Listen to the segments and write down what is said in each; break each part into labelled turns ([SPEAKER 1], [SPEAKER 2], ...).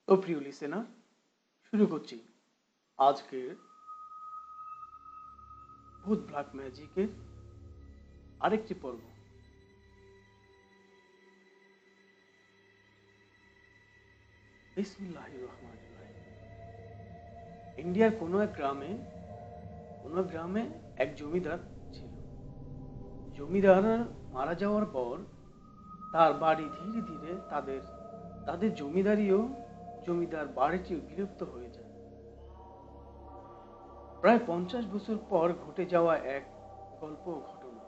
[SPEAKER 1] তো প্রিয় লিসেনার, শুরু করছি আজকের ভূত ব্ল্যাক ম্যাজিকের আরেকটি পর্ব। বিসমিল্লাহির রহমানির রহিম। ইন্ডিয়ার কোনো গ্রামে এক জমিদার ছিল। জমিদার মারা যাওয়ার পর তার বাড়ি ধীরে ধীরে তাদের জমিদার বাড়িটিও বিলুপ্ত হয়ে যায়। প্রায় 50 বছর পর ঘটে যাওয়া এক ঘটনা।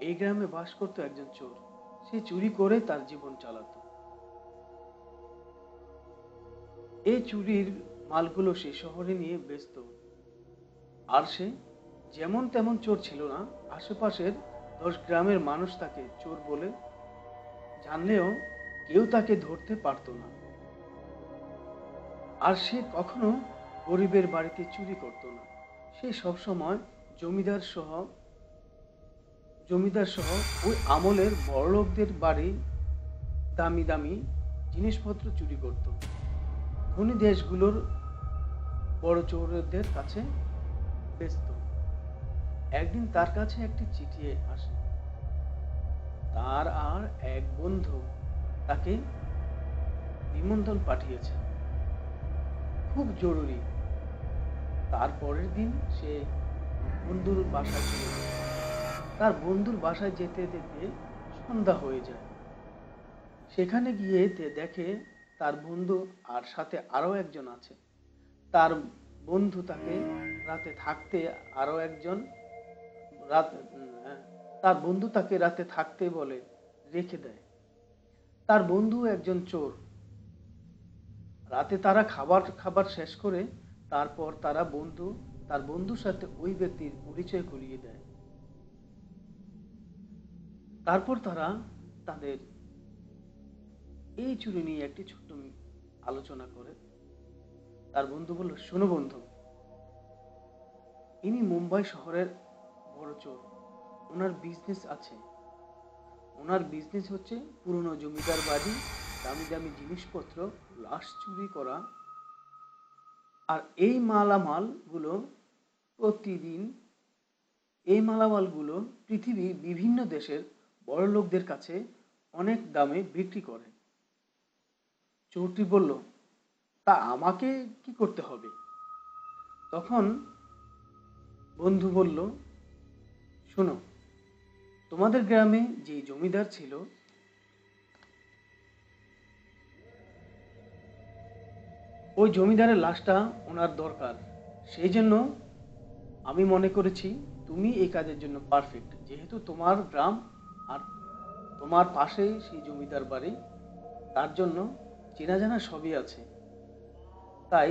[SPEAKER 1] এই গ্রামে বাস করত একজন চোর। সে চুরি করে তার জীবন চালাতো। এই চুরির মালগুলো সে শহরে নিয়ে বেচত। আর সে যেমন তেমন চোর ছিল না। আশেপাশের 10 গ্রামের মানুষ তাকে চোর বলে জানলেও কেউ তাকে ধরতে পারত না। আর সে কখনো গরিবের বাড়িতে চুরি করত না। সে সবসময় জমিদার সহ জমিদার সহ ওই আমলের বড়লোকদের বাড়ি দামি দামি জিনিসপত্র চুরি করত। ধনী দেশগুলোর বড় চোরদের কাছে বেচত। একদিন তার কাছে একটি চিঠি আসে। তার আর এক বন্ধু তাকে নিমন্ত্রণ পাঠিয়েছে, খুব জরুরি। তার পরের দিন সে বন্ধুর বাসায় চলে যায়। তার বন্ধুর বাসায় যেতে যেতে সন্ধ্যা হয়ে যায়। সেখানে গিয়ে দেখে তার বন্ধু আর সাথে আরো একজন আছে। তার বন্ধু তাকে রাতে থাকতে আরো একজন রাত তার বন্ধু তাকে রাতে থাকতে বলে রেখে দেয়। তার বন্ধু একজন চোর। রাতে তারা খাবার শেষ করে তারপর তার বন্ধুর সাথে ওই ব্যক্তির পরিচয় করিয়ে দেয়। তারপর তারা তাদের এই চুরি নিয়ে একটি ছোট্ট আলোচনা করে। তার বন্ধু বলল, শোনো বন্ধু, ইনি মুম্বাই শহরের বড় চোর। ওনার বিজনেস আছে। ওনার বিজনেস হচ্ছে পুরনো জমিদার বাড়ি, দামি দামি জিনিসপত্র, লাশ চুরি করা। আর প্রতিদিন এই মালামালগুলো পৃথিবীর বিভিন্ন দেশের বড় লোকদের কাছে অনেক দামে বিক্রি করে। চোরটি বলল, তা আমাকে কি করতে হবে? তখন বন্ধু বলল, শোনো, তোমাদের গ্রামে যে জমিদার ছিল, ওই জমিদারের লাশটা ওনার দরকার। সেই জন্য আমি মনে করেছি তুমি এই কাজের জন্য পারফেক্ট। যেহেতু তোমার গ্রাম আর তোমার পাশেই সেই জমিদার বাড়ি, তার জন্য চেনা জানা সবই আছে। তাই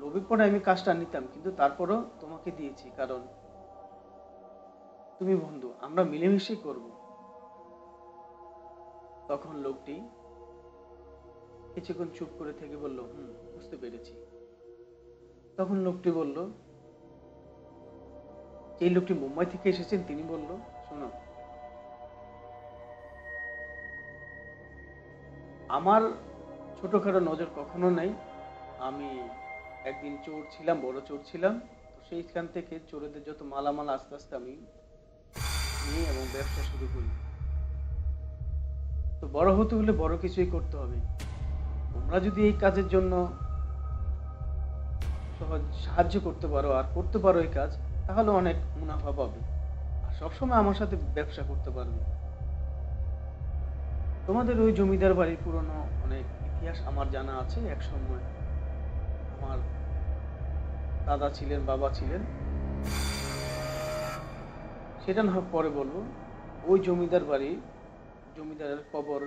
[SPEAKER 1] লোভে পড়ে আমি কাজটা নিতাম, কিন্তু তারপরও তোমাকে দিয়েছি, কারণ তুমি বন্ধু, আমরা মিলেমিশে করব। তখন লোকটি কিছুক্ষণ চুপ করে থেকে বলল, বুঝতে পেরেছি। তখন লোকটি বলল, এই লোকটি মুম্বাই থেকে এসেছেন, তিনি বলল, শোনো, আমার ছোটখাটো নজর কখনো নেই। আমি একদিন বড় চোর ছিলাম। তো সেইখান থেকে চোরেদের যত মালামাল আস্তে আস্তে আমি নিই এবং ব্যবসা শুরু করি। তো বড় হতে হলে বড় কিছুই করতে হবে। তোমরা যদি এই কাজের জন্য সাহায্য করতে পারো আর করতে পারো এই কাজ, তাহলে অনেক মুনাফা পাবে আর সবসময় আমার সাথে ব্যবসা করতে পারবে। তোমাদের ওই জমিদার বাড়ির পুরনো অনেক ইতিহাস আমার জানা আছে। এক সময় আমার দাদা ছিলেন, বাবা ছিলেন, সেটা না হোক পরে বলবো। ওই জমিদারের কবর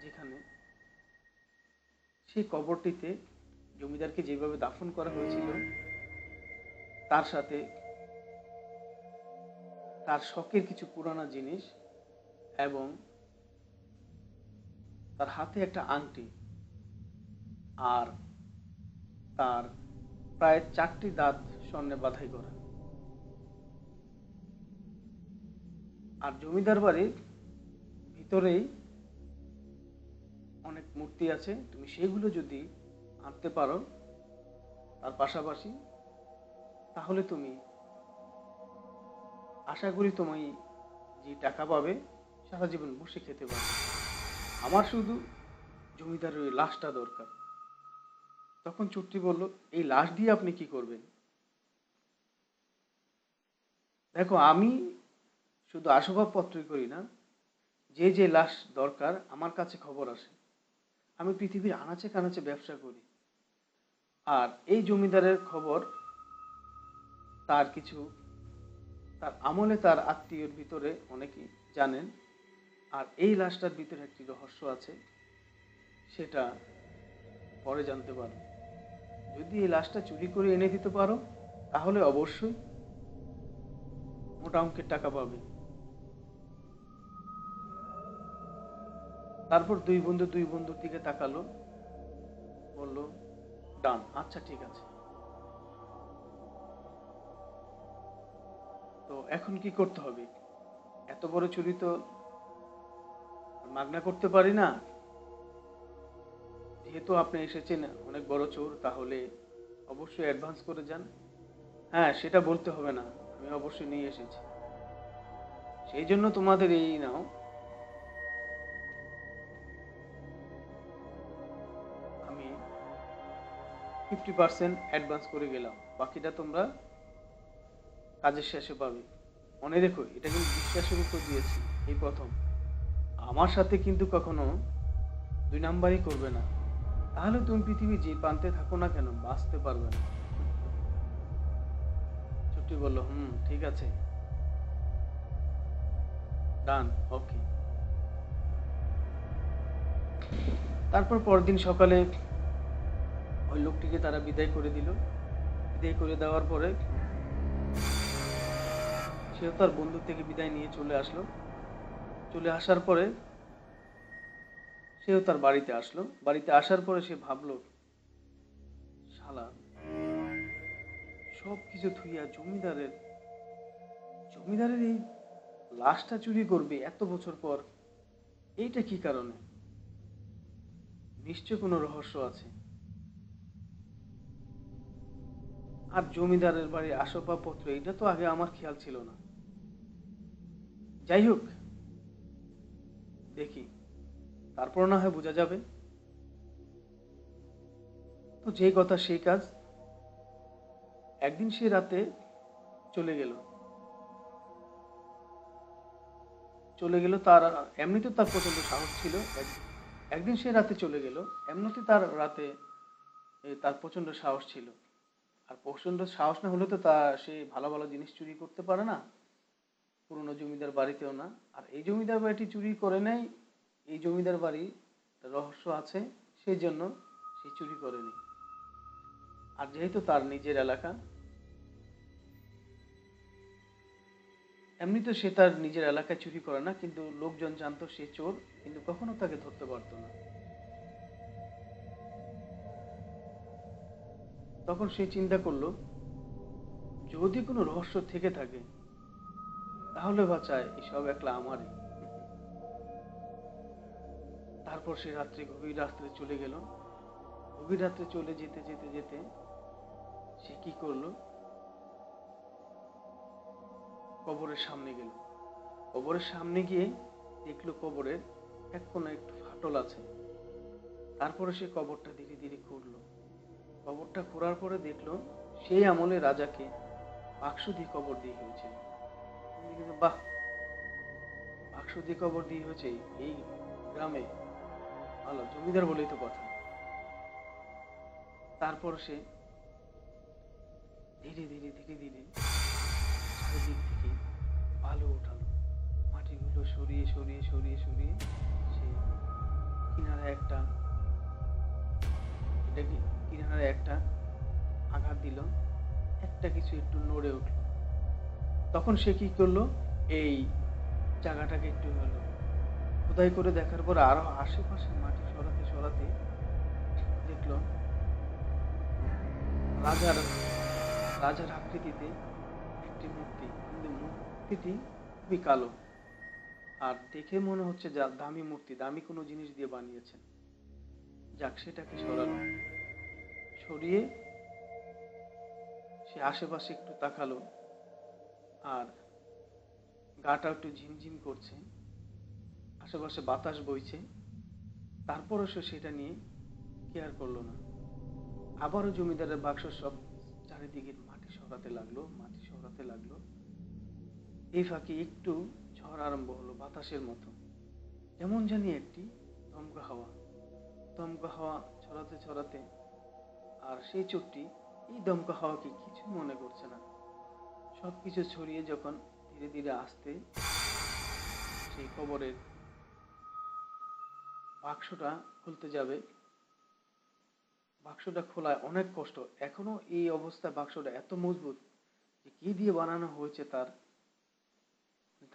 [SPEAKER 1] যেখানে, সেই কবরটিতে জমিদারকে যেভাবে দাফন করা হয়েছিল, তার সাথে তার শখের কিছু পুরানো জিনিস এবং তার হাতে একটা আংটি, আর তার প্রায় 4টি দাঁত স্বর্ণে বাধাই করা। আর জমিদার বাড়ির ভিতরেই অনেক মূর্তি আছে। তুমি সেগুলো যদি আনতে পারো তার পাশাপাশি, তাহলে তুমি, আশা করি তুমি যে টাকা পাবে সারা জীবন বসে খেতে পারবে। আমার শুধু জমিদারের ওই লাশটা দরকার। তখন চুট্টি বলল, এই লাশ দিয়ে আপনি কি করবেন? দেখো, আমি শুধু আসবাবপত্রই করি না, যে যে লাশ দরকার আমার কাছে খবর আসে। আমি পৃথিবীর আনাচে কানাচে ব্যবসা করি। আর এই জমিদারের খবর তার কিছু, তার আমলে তার আত্মীয়র ভিতরে অনেকেই জানেন। আর এই লাশটার ভিতরে একটি রহস্য আছে, সেটা পরে জানতে পারো। যদি এই লাশটা চুরি করে এনে দিতে পারো, তাহলে অবশ্যই মোটা অঙ্কের টাকা পাবে। তারপর দুই বন্ধুর দিকে তাকালো, বলল, ডান, আচ্ছা ঠিক আছে। তো এখন কি করতে হবে? এত বড় চুরি তো মাগনা করতে পারি না। যেহেতু আপনি এসেছেন অনেক বড় চোর, তাহলে অবশ্যই অ্যাডভান্স করে যান। হ্যাঁ, সেটা বলতে হবে না, আমি অবশ্যই নিয়ে এসেছি। সেই জন্য তোমাদের এই নাও, আমি 50% অ্যাডভান্স করে গেলাম, বাকিটা তোমরা কাজের শেষে পাবে। মনে রেখো, এটা কিন্তু বিশ্বাসের উপর দিয়েছি, এই প্রথম। আমার সাথে কিন্তু কখনো দুই নাম্বারই করবে না, তাহলে তুমি পৃথিবীর যে প্রান্তে থাকো না কেন বাঁচতে পারবে না। ছুটি বলল, ঠিক আছে, ডান, ওকে। তারপর পরদিন সকালে ওই লোকটিকে তারা বিদায় করে দিল। বিদায় করে দেওয়ার পরে সেও তার বন্ধুর থেকে বিদায় নিয়ে চলে আসলো। চলে আসার পরে সেও তার বাড়িতে আসলো। বাড়িতে আসার পরে সে ভাবলো, শালা, সব কিছু থুইয়া জমিদারের জমিদারের এই লাশটা চুরি করবে এত বছর পর, এইটা কি কারণে? নিশ্চয় কোনো রহস্য আছে। আর জমিদারের বাড়ির আসবাবপত্র, এটা তো আগে আমার খেয়াল ছিল না। যাই হোক, দেখি, তারপর না হয় বোঝা যাবে। তো যে কথা সেই কাজ। একদিন সে রাতে চলে গেল। তার, এমনিতে তার প্রচন্ড সাহস ছিল। একদিন সে রাতে চলে গেল। এমনিতে তার রাতে তার প্রচন্ড সাহস ছিল। আর প্রচন্ড সাহস না হলে তো তা সে ভালো ভালো জিনিস চুরি করতে পারে না, পুরনো জমিদার বাড়িতেও না। আর এই জমিদার বাড়িটি চুরি করে নেয়, এই জমিদার বাড়ি রহস্য আছে, সেই জন্য সে চুরি করেনি। আর যেহেতু তার নিজের এলাকা, এমনি তো সে তার নিজের এলাকায় চুরি করে না, কিন্তু লোকজন জানতো সে চোর, কিন্তু কখনো তাকে ধরতে পারতো না। তখন সে চিন্তা করলো, যদি কোনো রহস্য থেকে থাকে, তাহলে বাঁচায় এসব একলা আমারই। তারপর সে গভীর রাত্রে চলে গেল। গভীর রাত্রে চলে যেতে যেতে যেতে সে কি করলো, কবরের সামনে গেল। কবরের সামনে গিয়ে দেখলো কবরের এক কোণে একটু ফাটল আছে। তারপরে সে কবরটা ধীরে ধীরে খুঁড়লো। কবরটা খোঁড়ার পরে দেখলো সেই আমলে রাজাকে বাক্স দিয়ে কবর দিয়ে হয়েছিল। বাহ, বাক্স দিয়ে কবর দিয়ে হয়েছে এই গ্রামে, ভালো, জমিদার বলেই তো কথা। তারপর সে ধীরে ধীরে ধীরে ধীরে চারিদিক থেকে বালু উঠালো, মাটিগুলো সরিয়ে সরিয়ে সরিয়ে সরিয়ে সে কিনারায় একটা, এটাকে কিনারায় একটা আঘাত দিল, একটা কিছু একটু নড়ে উঠলো। তখন সে কি করলো, এই জায়গাটাকে একটু হলো খোদাই করে দেখার পর আরো আশেপাশে মাটি সরাতে সরাতে দেখলো রাজার রাজার আকৃতিতে একটি মূর্তি, কিন্তু মূর্তিটি খুবই কালো। আর দেখে মনে হচ্ছে দামি মূর্তি, দামি কোনো জিনিস দিয়ে বানিয়েছেন। যাক, সেটাকে সরালো। সরিয়ে সে আশেপাশে একটু তাকালো, আর গাটা একটু ঝিমঝিম করছে, আশেপাশে বাতাস বইছে, তারপরও সে সেটা নিয়ে কেয়ার করলো না। আবারও জমিদারের বাক্স সব চারিদিকে মাটি সরাতে লাগলো। এই ফাঁকে একটু ঝড় আরম্ভ হলো, বাতাসের মতো, যেমন জানি একটি দমকা হাওয়া ছড়াতে ছড়াতে, আর সেই চোরটি এই দমকা হাওয়াকে কিছু মনে করছে না। সবকিছু ছড়িয়ে যখন ধীরে ধীরে আসতে সেই কবরের বাক্সটা খুলতে যাবে, বাক্সটা খোলায় অনেক কষ্ট। এখনো এই অবস্থায় বাক্সটা এত মজবুত যে কি দিয়ে বানানো হয়েছে তার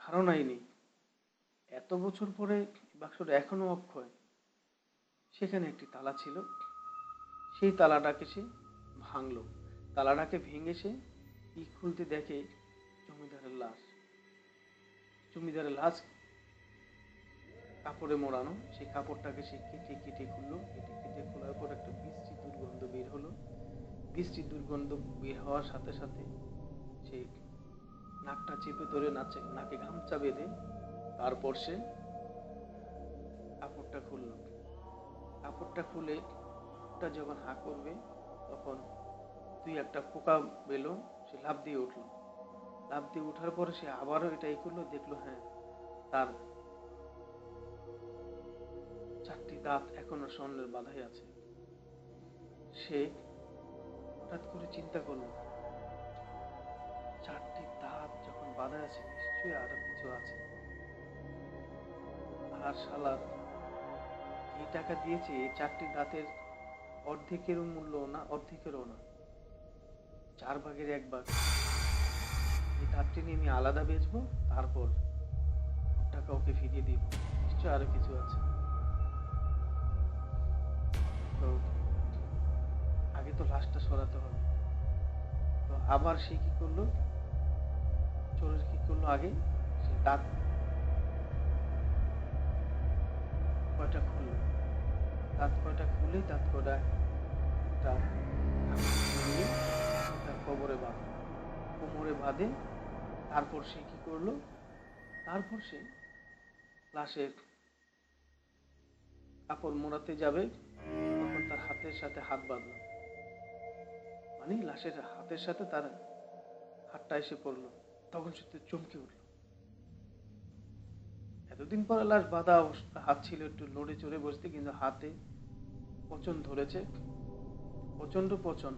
[SPEAKER 1] ধারণাই নেই। এত বছর পরে বাক্সটা এখনো অক্ষয়। সেখানে একটি তালা ছিল, সেই তালাটাকে সে ভাঙলো। তালাটাকে ভেঙে সে কি খুলতে দেখে জমিদারের লাশ। জমিদারের লাশ কাপড়ে মোড়ানো, সেই কাপড়টাকে সে কেটে কেটে খুললো। কেটে খোলার পর একটা বিশ্রী দুর্গন্ধ বের হলো। বিশ্রী দুর্গন্ধ বের হওয়ার সাথে সাথে সে নাকটা চেপে ধরে নাকে গামছা বেঁধে তারপর সে কাপড়টা খুললো। কাপড়টা খুলে মুখটা যখন হা করবে, তখন দুই একটা পোকা বেলো। সে লাফ দিয়ে উঠলো। লাফ দিয়ে উঠার পরে সে আবারও এটাই করলো, দেখলো হ্যাঁ, তার চারটি দাঁত এখনো স্বর্ণের বাধাই আছে। সে হঠাৎ করে চিন্তা করলো, চারটি দাঁত যখন বাঁধা আছে, নিশ্চয়ই আরো কিছু আছে। আর শালার যে টাকা দিয়েছে, এই চারটি দাঁতের অর্ধেকেরও মূল্য না, অর্ধেকেরও না, 1/4 এই দাঁতটি নিয়ে আমি আলাদা বেচবো, তারপর টাকা ওকে ফিরিয়ে দিব। নিশ্চয় আরো কিছু আছে। তো আগে তো লাশটা সরাতে হবে। তো আবার সে কি করলো, চোরের কি করলো, আগে সে দাঁত কয়টা খুললো। দাঁত কয়টা খুলে দাঁত কয়টা একটা নিয়ে তার কবরে বাঁধে, কোমরে বাঁধে। তারপর সে কি করলো, তারপর সে লাশের কাপড় মোড়াতে যাবে, তখন তার হাতের সাথে হাত বাঁধলো। মানে লাশের হাতের সাথে তার হাতটা এসে পড়লো। তখন সে চমকে উঠলো। এতদিন পরে লাশ বাঁধা অবস্থা, হাত ছিল একটু নড়ে চড়ে বসতে, কিন্তু হাতে পচন ধরেছে, প্রচন্ড পচন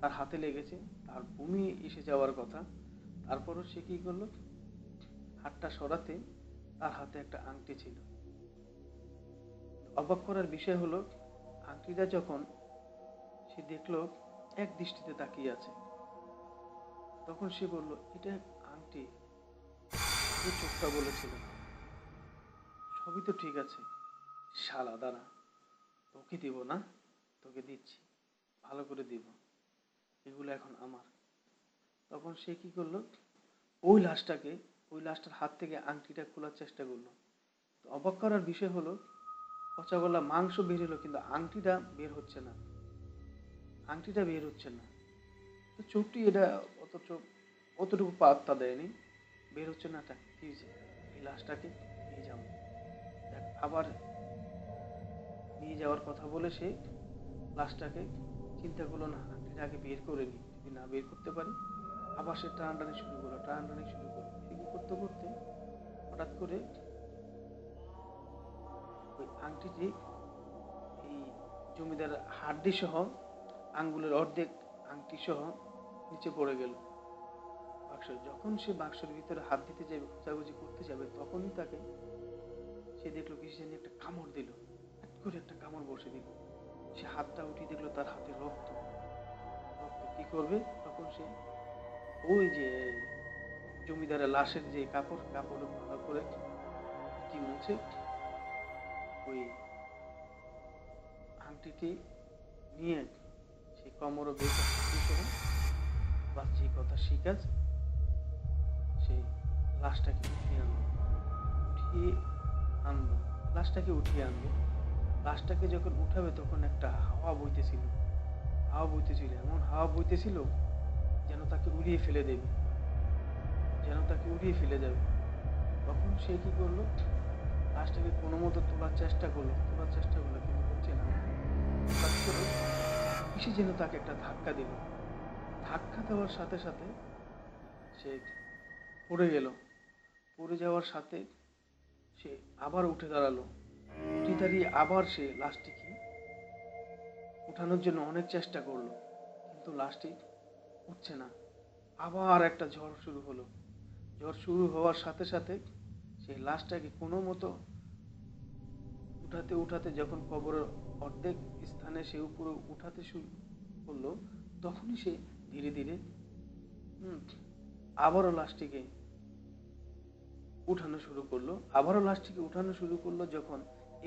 [SPEAKER 1] তার হাতে লেগেছে, তার বমি এসে যাওয়ার কথা। তারপরও সে কি করলো, হাতটা সরাতে তার হাতে একটা আংটি ছিল। অবাক করার বিষয় হলো, আংটিটা যখন সে দেখলো এক দৃষ্টিতে তাকিয়ে আছে, তখন সে বলল, এটা আংটি, যে চোখটা বলেছিল সবই তো ঠিক আছে। শালা দাঁড়া, তোকে দিব না, তোকে দিচ্ছি, ভালো করে দিব, এগুলো এখন আমার। তখন সে কি করলো, ওই লাশটার হাত থেকে আংটিটা খোলার চেষ্টা করলো। তো অবাক করার বিষয় হলো, পচা গলা মাংস বের হলো, কিন্তু আংটিটা বের হচ্ছে না। তো চোরটি এটা অতটুকু পাত্তা দেয়নি, বের হচ্ছে না, কি হয়েছে, এই লাশটাকে নিয়ে যাও। আবার নিয়ে যাওয়ার কথা বলে সে লাশটাকে চিন্তা করলো, না, আংটিটা আগে বের করে নি, যদি না বের করতে পারি। আবার সে টানাটানি শুরু করলো। এদিকে করতে করতে হঠাৎ করে ওই আংটিটি এই জমিদার হাড্ডি সহ আঙ্গুলের অর্ধেক আংটি সহ নিচে পড়ে গেল বাক্স। যখন সে বাক্সের ভিতরে হাত দিতে যাবে, খোঁজাখুঁজি করতে যাবে, তখনই সে দেখলো কিছু জানি একটা কামড় দিল, হঠাৎ করে একটা কামড় বসে দিল। সে হাতটা উঠিয়ে দেখলো তার হাতে রক্ত। কি করবে, তখন সে ওই যে জমিদারের লাশের যে কাপড় ভালো করে মুছে ওই আংটিটি নিয়ে সে কোমরে বেঁধে সহ, বা যে কথা শিকাজ, সে লাশটাকে আনলো লাশটাকে উঠিয়ে আনবে। লাশটাকে যখন উঠাবে, তখন একটা হাওয়া বইতেছিল, হাওয়া বইতেছিল, এমন হাওয়া বইতেছিল যেন তাকে উড়িয়ে ফেলে দেবে, যেন তাকে উড়িয়ে ফেলে যাবে। তখন সে কি করলো, লাশটাকে কোনো মতো তোলার চেষ্টা করলো কিন্তু হচ্ছে না। হঠাৎ করে কিসে যেন তাকে একটা ধাক্কা দিল, ধাক্কা দেওয়ার সাথে সাথে সে পড়ে গেল। পড়ে যাওয়ার সাথে সে আবার উঠে দাঁড়ালো। উঠে দাঁড়িয়ে আবার সে লাশটিকে উঠানোর জন্য অনেক চেষ্টা করলো, কিন্তু লাশটি উঠছে না। আবার একটা ঝড় শুরু হলো। ঝড় শুরু হওয়ার সাথে সাথে সেই লাশটাকে কোনো মতো উঠাতে উঠাতে যখন কবরের অর্ধেক স্থানে সে উপরে উঠাতে শুরু করলো, তখনই সে ধীরে ধীরে হুম আবারও লাশটিকে উঠানো শুরু করলো যখন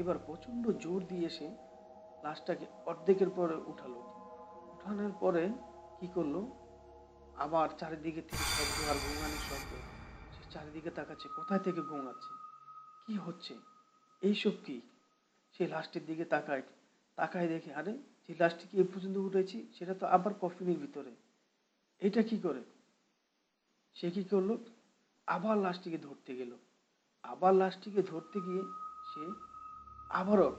[SPEAKER 1] এবার প্রচন্ড জোর দিয়ে সে লাশটাকে অর্ধেকের পরে উঠালো। উঠানোর পরে কি করলো, আবার চারিদিকে থেকে শব্দ আর গোঙানির শব্দ। সে চারিদিকে তাকাচ্ছে, কোথায় থেকে গোঙাচ্ছে, কি হচ্ছে, এইসব কি। সে লাশটির দিকে তাকায়, তাকায় দেখে আরে যে লাশটিকে এ পর্যন্ত উঠেছি সেটা তো আবার কফিনের ভিতরে, এটা কি করে। সে কি করলো, আবার লাশটিকে ধরতে গেল। আবার লাশটিকে ধরতে গিয়ে সে আবারও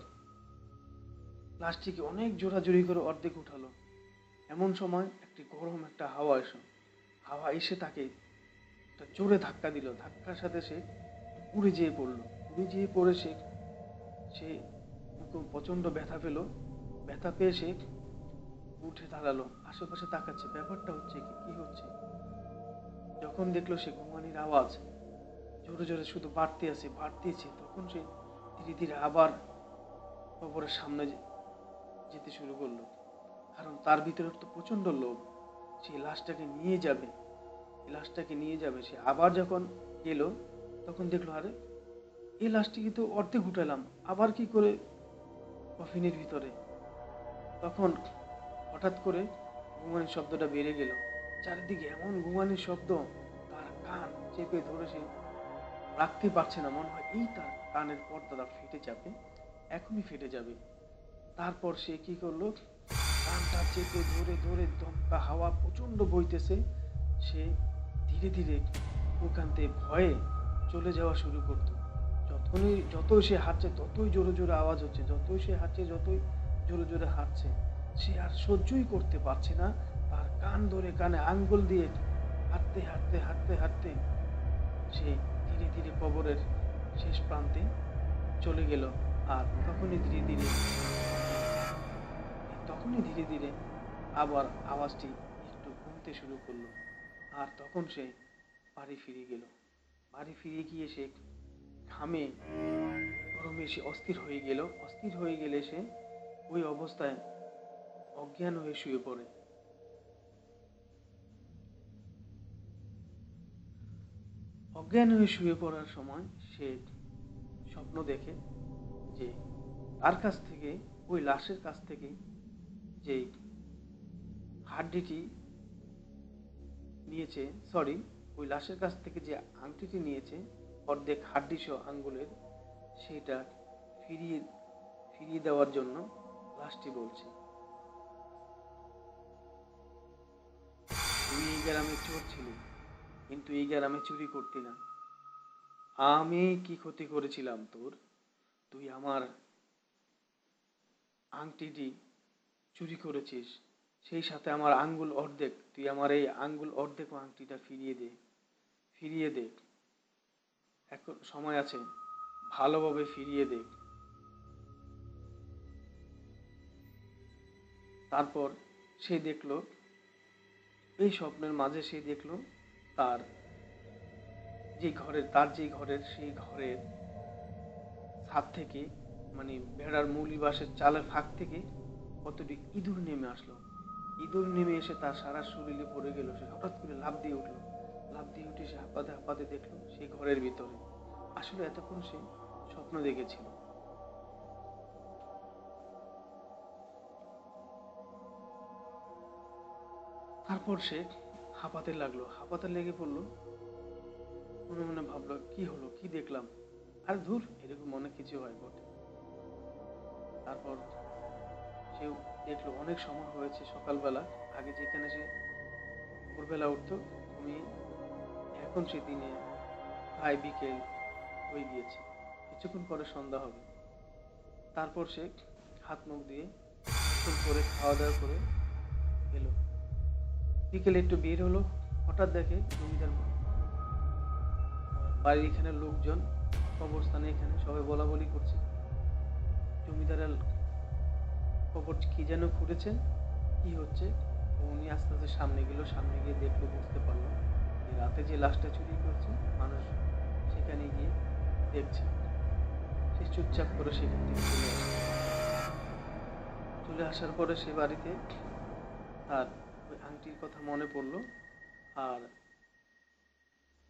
[SPEAKER 1] লাশটিকে অনেক জোরাজুরি করে অর্ধেক উঠালো। এমন সময় একটি গরম একটা হাওয়া এসে তাকে একটা জোরে ধাক্কা দিল। ধাক্কার সাথে সে উড়ে যেয়ে পড়লো। উড়ে যেয়ে পড়ে সে সে প্রচন্ড ব্যথা পেল। ব্যথা পেয়ে সে উঠে দাঁড়ালো, আশেপাশে তাকাচ্ছে ব্যাপারটা হচ্ছে কি, কি হচ্ছে। যখন দেখলো সে ঘুমানির আওয়াজ জোরে জোরে শুধু বাড়তেছে, তখন সে ধীরে ধীরে আবার কবরের সামনে যেতে শুরু করলো। কারণ তার ভিতরে তো প্রচন্ড লোভ, সেই লাশটাকে নিয়ে যাবে। সে আবার যখন গেল তখন দেখলো আরে এই লাশটিকে তো অর্ধেক উঠালাম, আবার কি করে কফিনের ভিতরে। তখন হঠাৎ করে ঘুমানির শব্দটা বেড়ে গেল। চারিদিকে এমন ঘুমানির শব্দ, তার কান চেপে ধরে সে রাখতে পারছে না। মনে হয় এই তার কানের পর্দাটা ফেটে যাবে, এখনই ফেটে যাবে। তারপর সে কি করলো, কানটা চেপে ধরে ধরে, দমকা হাওয়া প্রচন্ড বইতেছে, সে ধীরে ধীরে ওখান থেকে ভয়ে চলে যাওয়া শুরু করতো। যতই সে হাঁটছে ততই জোরে জোরে আওয়াজ হচ্ছে, যতই জোরে জোরে হাঁটছে, সে আর সহ্যই করতে পারছে না। তার কান ধরে কানে আঙ্গুল দিয়ে হাঁটতে হাঁটতে হাঁটতে হাঁটতে সে ধীরে ধীরে কবরের শেষ প্রান্তে চলে গেল। আর তখনই ধীরে ধীরে আবার আওয়াজটি একটু কমতে শুরু করলো। আর তখন সে বাড়ি ফিরে গেল। বাড়ি ফিরে গিয়ে সে ঘামে গরমে সে অস্থির হয়ে গেলে সে ওই অবস্থায় অজ্ঞান হয়ে শুয়ে পড়ে। অজ্ঞান হয়ে শুয়ে পড়ার সময় সে স্বপ্ন দেখে যে তার কাছ থেকে, ওই লাশের কাছ থেকে যে হাড্ডিটি নিয়েছে, সরি, ওই লাশের কাছ থেকে যে আংটিটি নিয়েছে অর্ধেক হাড্ডি সহ আঙ্গুলের, সেটা ফিরিয়ে ফিরিয়ে দেওয়ার জন্য লাশটি বলছে, তুই এই গ্রামে চোর ছিলি, কিন্তু এই গ্রামে চুরি করতি না। আমি কি ক্ষতি করেছিলাম তোর? তুই আমার আংটিটি চুরি করেছিস, সেই সাথে আমার আঙ্গুল অর্ধেক। তুই আমার এই আঙ্গুল অর্ধেক আংটিটা ফিরিয়ে দে। এখন সময় আছে, ভালোভাবে ফিরিয়ে দে। তারপর সে দেখলো, এই স্বপ্নের মাঝে সে দেখলো তার সেই ঘরের ছাদ থেকে, মানে ভেড়ার মৌলি বাসের চালের ফাঁক থেকে কতটি ইঁদুর নেমে আসলো। ইঁদুর নেমে এসে তার সারা শরীরে পড়ে গেল। সে হঠাৎ করে লাফ দিয়ে উঠলো। লাফ দিয়ে উঠে সে হাঁপাতে হাঁপাতে দেখলো সেই ঘরের ভিতরে আসলে এতক্ষণ সে স্বপ্ন দেখেছিল। তারপর সে হাঁপাতে লেগে পড়লো। মনে মনে ভাবলো কি হলো, কি দেখলাম, আর ধুর, এরকম অনেক কিছু হয় বটে। তারপর সে সে দেখলো অনেক সময় হয়েছে সকালবেলা, আগে যেখানে সে ভোরবেলা উঠতো ঘুমিয়ে, এখন সে দিনে প্রায় বিকেল হয়ে গিয়েছে, কিছুক্ষণ পরে সন্ধ্যা হবে। তারপর সে হাত মুখ দিয়ে গোসল করে খাওয়া দাওয়া করে এলো, বিকেলে একটু বের হলো, হঠাৎ দেখে জমিদার বাড়ির এখানে লোকজন, কবরস্থানে এখানে সবাই বলা বলি করছে, জমিদারের কবর কি যেন খুঁড়েছে, কি হচ্ছে। তো উনি আস্তে আস্তে সামনে গেল, সামনে গিয়ে দেখলো, বুঝতে পারলো যে রাতে যে লাশটা চুরি করছে মানুষ সেখানে গিয়ে দেখছে। সে চুপচাপ করে সেখান থেকে চলে আসে। চলে আসার পরে সে বাড়িতে তার ওই আংটির কথা মনে পড়লো, আর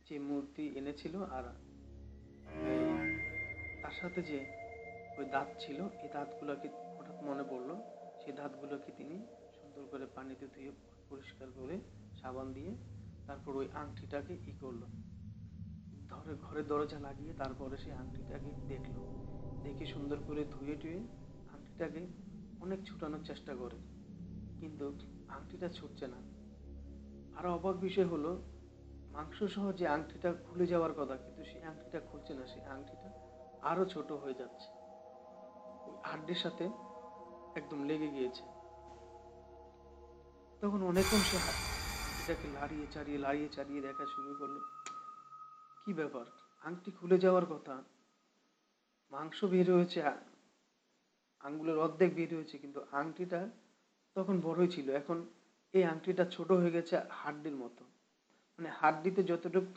[SPEAKER 1] যে মূর্তি এনেছিল, আর এই তার সাথে যে ওই দাঁত ছিল, এই দাঁতগুলোকে হঠাৎ মনে পড়লো। সেই দাঁতগুলোকে তিনি সুন্দর করে পানিতে ধুয়ে পরিষ্কার করে সাবান দিয়ে তারপর ওই আংটিটাকে করলো, ধরে ঘরের দরজা লাগিয়ে তারপরে সেই আংটিটাকে দেখলো, দেখে সুন্দর করে ধুয়ে টুয়ে আংটিটাকে অনেক ছুটানোর চেষ্টা করে, কিন্তু আংটিটা ছুটছে না। আরো অবাক বিষয় হলো, মাংস সহ যে আংটিটা খুলে যাওয়ার কথা, কিন্তু সেই আংটিটা খুলছে না, সেই আংটিটা আরো ছোট হয়ে যাচ্ছে, ওই হাড্ডির সাথে একদম লেগে গিয়েছে। তখন অনেকক্ষণ সে আংটিটাকে লাড়িয়ে চাড়িয়ে দেখা শুরু করলো, কি ব্যাপার, আংটি খুলে যাওয়ার কথা, মাংস বের হয়েছে, আঙ্গুলের অর্ধেক বের হয়েছে, কিন্তু আংটিটা তখন বড়ই ছিল, এখন এই আংটিটা ছোট হয়ে গেছে হাড্ডির মতো, মানে হাড্ডিতে যতটুকু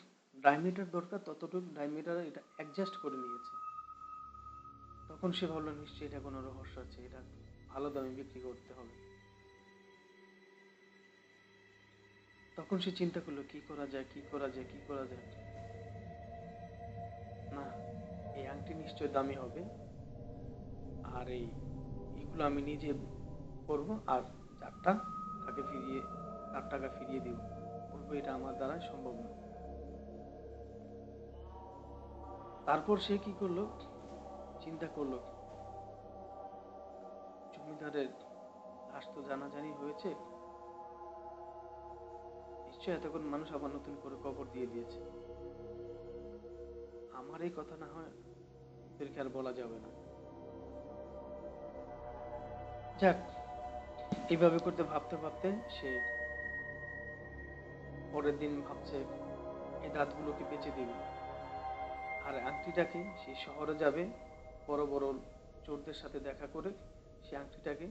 [SPEAKER 1] ডায়ামিটার দরকার ততটুকু ডায়ামিটার এটা অ্যাডজাস্ট করে নিয়েছে। তখন সে ভাবলো নিশ্চয়ই এটা কোনো রহস্য আছে, এটা ভালো দামে বিক্রি করতে হবে। তখন সে চিন্তা করলো কি করা যায়, কি করা যায়, কি করা যায়। না, এই আংটি নিশ্চয় দামি হবে, আর এইগুলো আমি নিজে করব, আর যারটা তাকে ফিরিয়ে, তার টাকা ফিরিয়ে দিব, বলবো এটা আমার দ্বারা সম্ভব না। তারপর সে কি করলো, চিন্তা করলো, জমিদারের লাশ তো জানাজানি হয়েছে, নিশ্চয়ই এতক্ষণ মানুষ আবার নতুন করে কবর দিয়ে দিয়েছে, আমার এই কথা না হয় ওদেরকে আর বলা যাবে না। যাক, এইভাবে করতে ভাবতে ভাবতে সে পরের দিন ভাবছে এই দাঁতগুলোকে বেচে দিবে, আর আংটিটাকে সে শহরে যাবে, বড় বড় চোরদের সাথে দেখা করে সে আংটিটাকে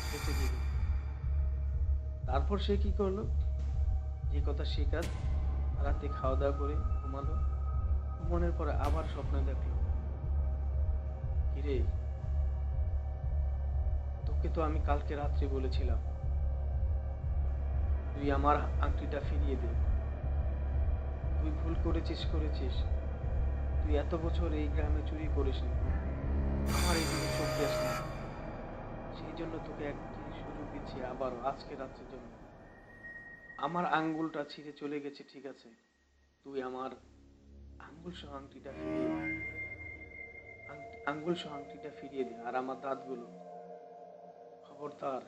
[SPEAKER 1] বেচে দিবে। তারপর সে কি করলো, যে কথা সে কাজ, রাতে খাওয়া দাওয়া করে ঘুমালো, ঘুমানোর পরে আবার স্বপ্নে দেখলো, কিরে, তোকে তো আমি কালকে রাত্রে বলেছিলাম তুই আমার আংটিটা ফিরিয়ে দে, তুই ভুল করেছিস, তুই এত বছর এই গ্রামে চুরি করিসনি, আমার এইদিকে চোখ দিস না, সেই জন্য তোকে একটি সুযোগ দিচ্ছি আবারও আজকে রাত্রের জন্য। আমার আঙ্গুলটা ছিঁড়ে চলে গেছে ঠিক আছে, তুই আমার আঙ্গুল সহ আংটিটা ফিরিয়ে দে, আঙ্গুল সহ আংটিটা ফিরিয়ে দে, আর আমার দাঁতগুলো, খবরদার,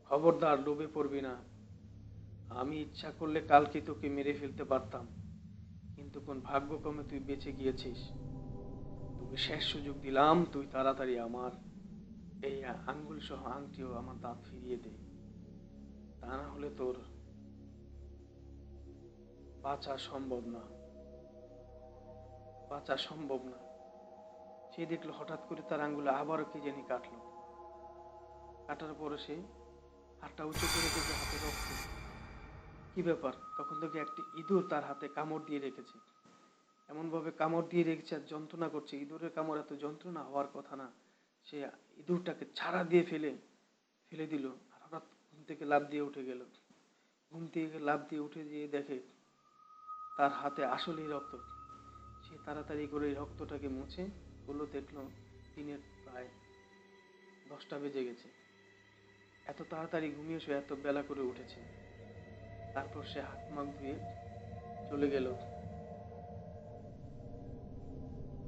[SPEAKER 1] খবরদার লোভে পড়বি না, আমি ইচ্ছা করলে কালকে তোকে মেরে ফেলতে পারতাম, কিন্তু কোন ভাগ্যক্রমে তুই বেঁচে গিয়েছিস, তোকে শেষ সুযোগ দিলাম, তুই তাড়াতাড়ি আমার এই আঙ্গুল সহ আংটিও আমার দাঁত ফিরিয়ে দে, তা না হলে তোর বাঁচা সম্ভব না, বাঁচা সম্ভব না। সে দেখলো হঠাৎ করে তার আঙ্গুলে আবারও কি জানি কাটলো, কাটার পরে সে হাতটা উঁচু করে দেখে হাতে রক্ত, কি ব্যাপার, তখন থেকে একটি ইঁদুর তার হাতে কামড় দিয়ে রেখেছে, এমন ভাবে কামড় দিয়ে রেখেছে আর যন্ত্রণা করছে, ইঁদুরের কামড় এত যন্ত্রণা হওয়ার কথা না। সে ইঁদুরটাকে ছাড়া দিয়ে ফেলে ফেলে দিল, আর হঠাৎ ঘুম থেকে লাফ দিয়ে উঠে গেল, ঘুম থেকে লাফ দিয়ে উঠে গিয়ে দেখে তার হাতে আসলেই রক্ত। সে তাড়াতাড়ি করে এই রক্তটাকে মুছে হলো, দেখলো দিনের প্রায় 10টা বেজে গেছে, এত তাড়াতাড়ি ঘুমিয়ে সে এত বেলা করে উঠেছে। তারপর সে হাত মুখ ধুয়ে চলে গেল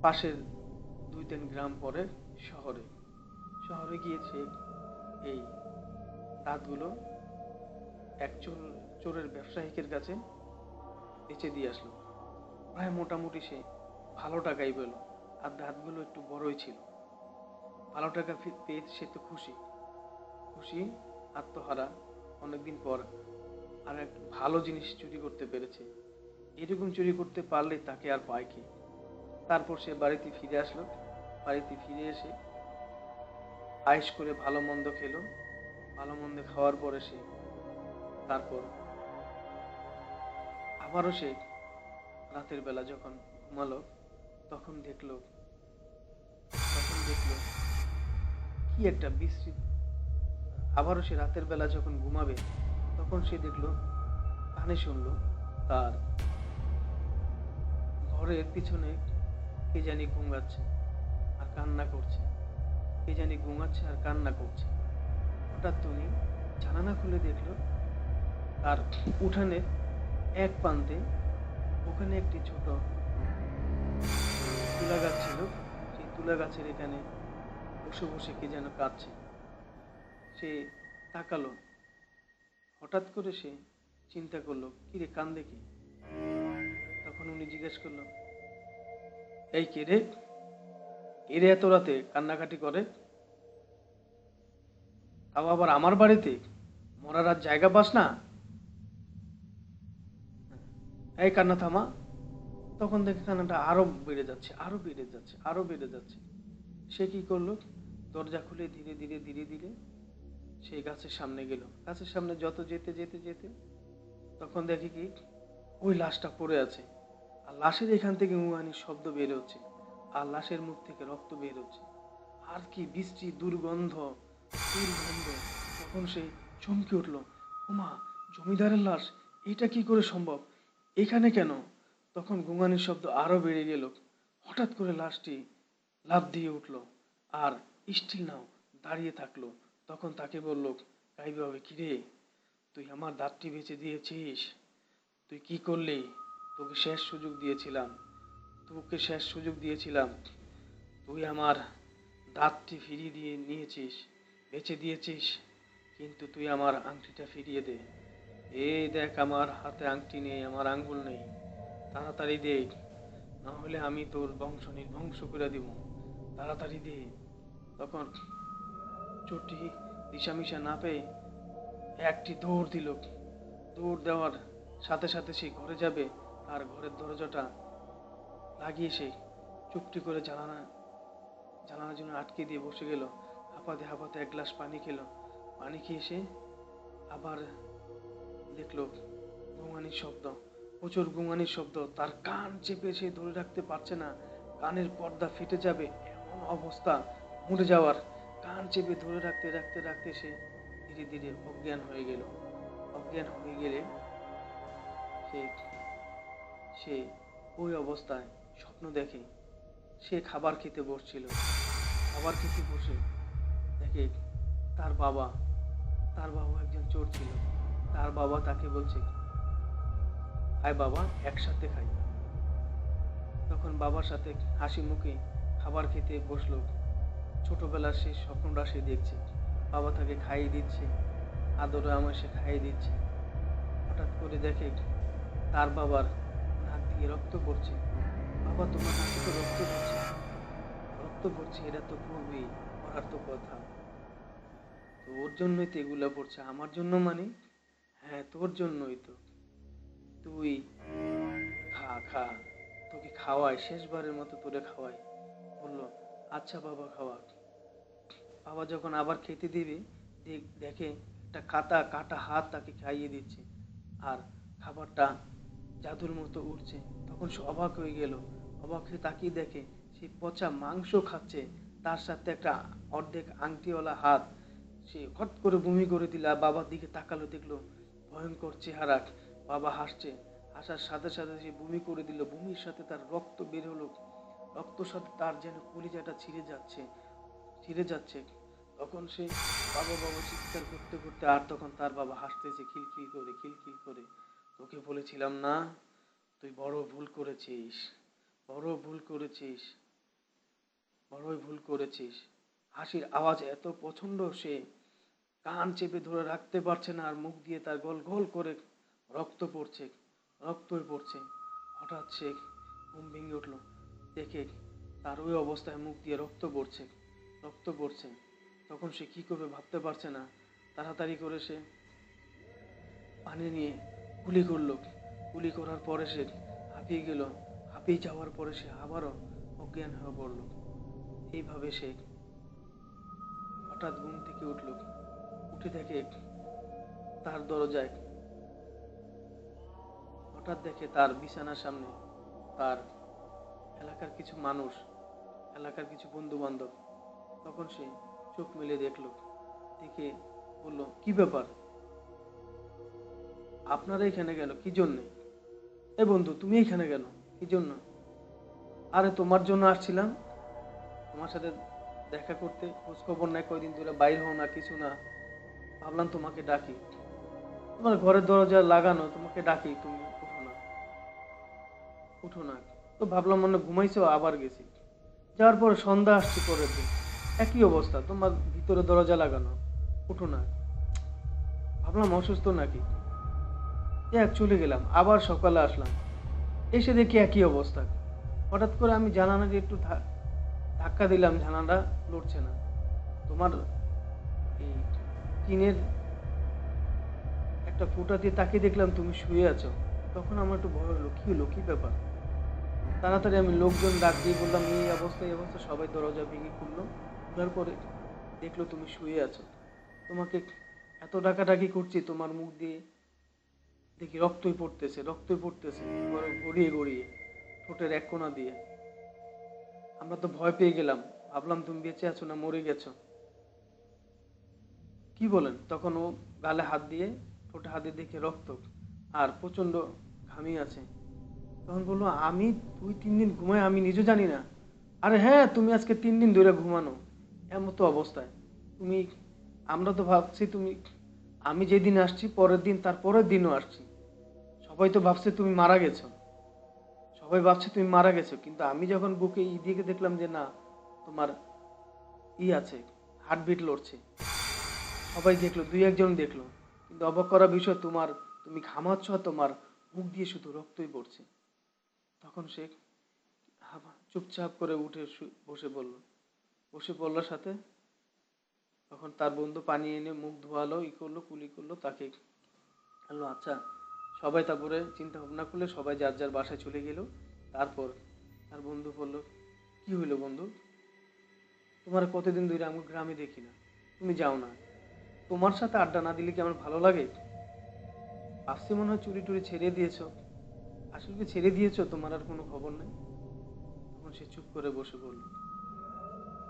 [SPEAKER 1] পাশের 2-3 গ্রাম পরের শহরে। শহরে গিয়ে সে এই দাঁতগুলো এক চোরের ব্যবসায়িকের কাছে বেচে দিয়ে আসলো। প্রায় মোটামুটি সে ভালো টাকাই পেল। আর দাঁতগুলো একটু বড়ই ছিল। ভালো টাকা পেয়ে সে তো খুশি খুশি, আত্মহারা। অনেকদিন পর আর এক ভালো জিনিস চুরি করতে পেরেছে। এরকম চুরি করতে পারলে তাকে আর পায় কে। তারপর সে বাড়িতে ফিরে আসলো। বাড়িতে ফিরে এসে আয়েশ করে ভালো মন্দ খেলো। ভালো মন্দ খাওয়ার পরে সে তারপর আবারও সে রাতের বেলা যখন ঘুমালো, তখন দেখলো তখন দেখলো কি একটা বিশ্রী। আবারও সে রাতের বেলা যখন ঘুমাবে, তখন সে দেখলো, কানে শুনলো তার ঘরের পিছনে কে জানি গুঙাচ্ছে আর কান্না করছে। কে জানি গুঙাচ্ছে আর কান্না করছে। হঠাৎ উনি জানালা খুলে দেখলো তার উঠানের এক প্রান্তে ওখানে একটি ছোট তুলা গাছ ছিল। সেই তুলা গাছের এখানে বসে বসে কে যেন কাঁদছে। সে তাকালো। হঠাৎ করে সে চিন্তা করলো, কিরে কান্দে কে? তখন উনি জিজ্ঞেস করলো, এই কে রে? কে রে এত রাতে কান্নাকাটি করে? তাও আবার আমার বাড়িতে? মরার আর জায়গা পাস না? এই কান্না থামা। তখন দেখে কান্নাটা আরো বেড়ে যাচ্ছে, আরো বেড়ে যাচ্ছে, আরো বেড়ে যাচ্ছে। সে কি করলো, দরজা খুলে ধীরে ধীরে ধীরে ধীরে সেই গাছের সামনে গেল। গাছের সামনে যত যেতে যেতে যেতে তখন দেখি কি, ওই লাশটা পড়ে আছে। আর লাশের এখান থেকে উঙানির শব্দ বের হচ্ছে। আর লাশের মুখ থেকে রক্ত বের হচ্ছে। আর কি বিশ্রী দুর্গন্ধ, দুর্গন্ধ। তখন সে চমকে উঠলো, ওমা, জমিদারের লাশ! এটা কি করে সম্ভব? এখানে কেন? তখন গুঙানির শব্দ আরো বেড়ে গেল। হঠাৎ করে লাশটি লাফ দিয়ে উঠলো আর স্টিল নাও দাঁড়িয়ে থাকলো। তখন তাকে বলল, গাইবে হবে, কিরে, তুই আমার দাঁতটি বেঁচে দিয়েছিস? তুই কি করলি? তোকে শেষ সুযোগ দিয়েছিলাম, তোকে শেষ সুযোগ দিয়েছিলাম। তুই আমার দাঁতটি ফিরিয়ে দিয়ে নিয়েছিস, বেঁচে দিয়েছিস, কিন্তু তুই আমার আংটিটা ফিরিয়ে দে। এই দেখ, আমার হাতে আংটি নেই, আমার আঙ্গুল নেই। তাড়াতাড়ি দে, না হলে আমি তোর বংশ নির্বংশ করে দিব। তাড়াতাড়ি দে। তখন চোরটি দিশামিশা না পেয়ে একটি দৌড় দিল। দৌড় দেওয়ার সাথে সাথে সে ঘরে যাবে, আর ঘরের দরজাটা লাগিয়ে সে চুপটি করে জানালার জন্য আটকে দিয়ে বসে গেল। হাঁপাতে হাঁপাতে এক গ্লাস পানি খেলো। পানি খেয়ে সে আবার দেখলো গুঙানির শব্দ, প্রচুর গুঙানির শব্দ। তার কান চেপে সে ধরে রাখতে পারছে না, কানের পর্দা ফেটে যাবে এমন অবস্থা, মরে যাওয়ার। কান চেপে ধরে রাখতে রাখতে রাখতে সে ধীরে ধীরে অজ্ঞান হয়ে গেল। অজ্ঞান হয়ে গেলে সে সে ওই অবস্থায় স্বপ্ন দেখে সে খাবার খেতে বসছিল। খাবার খেতে বসে দেখে তার বাবা তার বাবা একজন চোর ছিল। তার বাবা তাকে বলছে, আয় বাবা, একসাথে খাই। তখন বাবার সাথে হাসি মুখে খাবার খেতে বসলো। ছোটবেলার সেই স্বপ্নটা সে দেখছে। বাবা তাকে খাইয়ে দিচ্ছে, আদরে আমায় সে খাইয়ে দিচ্ছে। হঠাৎ করে দেখে তার বাবার নাক দিয়ে রক্ত পড়ছে। বাবা, তোমার নাকে তো রক্ত পড়ছে। রক্ত পড়ছে, এটা তো পড়বেই, পড়ার তো কথা। তো ওর জন্যই তো এগুলা পড়ছে, আমার জন্য মানে? হ্যাঁ, তোর জন্যই তো। তুই খা খা, তোকে খাওয়াই, শেষবারের মতো তোরে খাওয়াই। বললো, আচ্ছা বাবা, খাওয়া। বাবা যখন আবার খেতে দিবে, দেখে একটা কাটা হাত তাকে খাইয়ে দিচ্ছে। আর খাবারটা জাদুর মতো উঠছে। তখন সে অবাক হয়ে গেল। অবাক হয়ে তাকিয়ে দেখে সে পচা মাংস খাচ্ছে, তার সাথে একটা অর্ধেক আংটিওয়ালা হাত। সে হট করে বমি করে দিল। আর বাবার দিকে তাকালো, দেখলো ভয়ঙ্কর চেহারা। বাবা হাসছে, হাসার সাথে সাথে সে বমি করে দিল। বমির সাথে তার রক্ত বের হলো। রক্তর সাথে তার যেন কলিজাটা ছিঁড়ে যাচ্ছে। তখন সে বাবা বাবা চিৎকার করতে করতে, আর তখন তার বাবা হাসতেছে খিলখিল করে, খিলখিল করে। তোকে বলেছিলাম না, তুই বড় ভুল করেছিস, বড় ভুল করেছিস, বড়ই ভুল করেছিস। হাসির আওয়াজ এত প্রচন্ড, সে কান চেপে ধরে রাখতে পারছে না, আর মুখ দিয়ে তার গল গল করে রক্ত পড়ছে, রক্তই পড়ছে। হঠাৎ সে ঘুম ভেঙে উঠলো, দেখে তার ওই অবস্থায় মুখ দিয়ে রক্ত পড়ছে, রক্ত পড়ছে। তখন সে কি করবে ভাবতে পারছে না। তাড়াতাড়ি করে সে পানি নিয়ে কুলি করলো। কুলি করার পরে সে হাঁপিয়ে গেল। হাঁপিয়ে যাওয়ার পরে সে আবারও অজ্ঞান হয়ে পড়ল। এইভাবে সে হঠাৎ ঘুম থেকে উঠল, উঠে দেখে তার দরজায়, হঠাৎ দেখে তার বিছানার সামনে তার এলাকার কিছু মানুষ, এলাকার কিছু বন্ধু বান্ধব। তখন সে চোখ মেলে দেখলো, দেখে বলল, কি ব্যাপার, আপনারা এখানে কেন, কি জন্যে? এ বন্ধু, তুমি এখানে কেন, কি জন্য? আরে তোমার জন্য আসছিলাম, তোমার সাথে দেখা করতে, খোঁজ খবর নাই, কয়দিন ধরে বাইর হও না, কিছু না, ভাবলাম তোমাকে ডাকি। তোমার ঘরের দরজা লাগানো, তোমাকে ডাকি, তুমি উঠো না, উঠো না। তো ভাবলাম মনে হয় ঘুমাইছো, আবার গেছি। যাওয়ার পরে সন্ধ্যা আসছে পরের দিন, একই অবস্থা, তোমার ভিতরে দরজা লাগানো, উঠো না। ভাবলাম অসুস্থ নাকি, এক চলে গেলাম, আবার সকালে আসলাম, এসে দেখি একই অবস্থা। হঠাৎ করে আমি জানালা দিয়ে একটু ধাক্কা দিলাম, জানালা লড়ছে না। তোমার এই টিনের একটা ফুটা দিয়ে তাকিয়ে দেখলাম তুমি শুয়ে আছো। তখন আমার একটু ভয় হলো, কি হলো, কি ব্যাপার। তাড়াতাড়ি আমি লোকজন ডাক দিয়ে বললাম, এই অবস্থা, এই অবস্থা। সবাই দরজা ভেঙে খুললো, খোলার পরে দেখলো তুমি শুয়ে আছো। তোমাকে এত ডাকাডাকি করছি, তোমার মুখ দিয়ে দেখি রক্তই পড়তেছে, রক্তই পড়তেছে, গড়িয়ে গড়িয়ে ঠোঁটের এক কোণা দিয়ে। আমরা তো ভয় পেয়ে গেলাম, ভাবলাম তুমি বেঁচে আছো না মরে গেছো। কি বলেন? তখন ও গালে হাত দিয়ে, ঠোঁটে হাত দিয়ে দেখে রক্ত, আর প্রচন্ড ঘামিয়ে আছে। তখন বললো, আমি 2-3 দিন ঘুমাই, আমি নিজে জানি না। আরে হ্যাঁ, তুমি আজকে 3 দিন ধরে ঘুমানো এমন তো অবস্থায় তুমি। আমরা তো ভাবছি তুমি, আমি যেদিন আসছি পরের দিন, তার পরের দিনও আসছি, সবাই তো ভাবছে তুমি মারা গেছো, সবাই ভাবছে তুমি মারা গেছো। কিন্তু আমি যখন বুকে দিয়ে দেখলাম যে না, তোমার আছে, হার্টবিট লড়ছে। সবাই দেখলো, 2-1 জন দেখলো, কিন্তু অবাক করা বিষয়, তুমি ঘামাচ্ছ, আর তোমার মুখ দিয়ে শুধু রক্তই পড়ছে। তখন সে চুপচাপ করে উঠে বসে পড়ল, বসে পড়লার সাথে তখন তার বন্ধু পানি এনে মুখ ধোয়ালো, ই করলো, কুলি করলো, তাকে বললো আচ্ছা। সবাই তারপরে চিন্তা ভাবনা করলে সবাই যার যার বাসায় চলে গেল। তারপর তার বন্ধু বললো, কি হইলো বন্ধু, তোমার কতদিন ধরে আমি গ্রামে দেখি না, তুমি যাও না, তোমার সাথে আড্ডা না দিলে কি আমার ভালো লাগে? ভাবছি মনে হয় চুরি টুরি ছেড়ে দিয়েছো, আসলে কি ছেড়ে দিয়েছো, তোমার আর কোনো খবর নেই। তখন সে চুপ করে বসে পড়লো,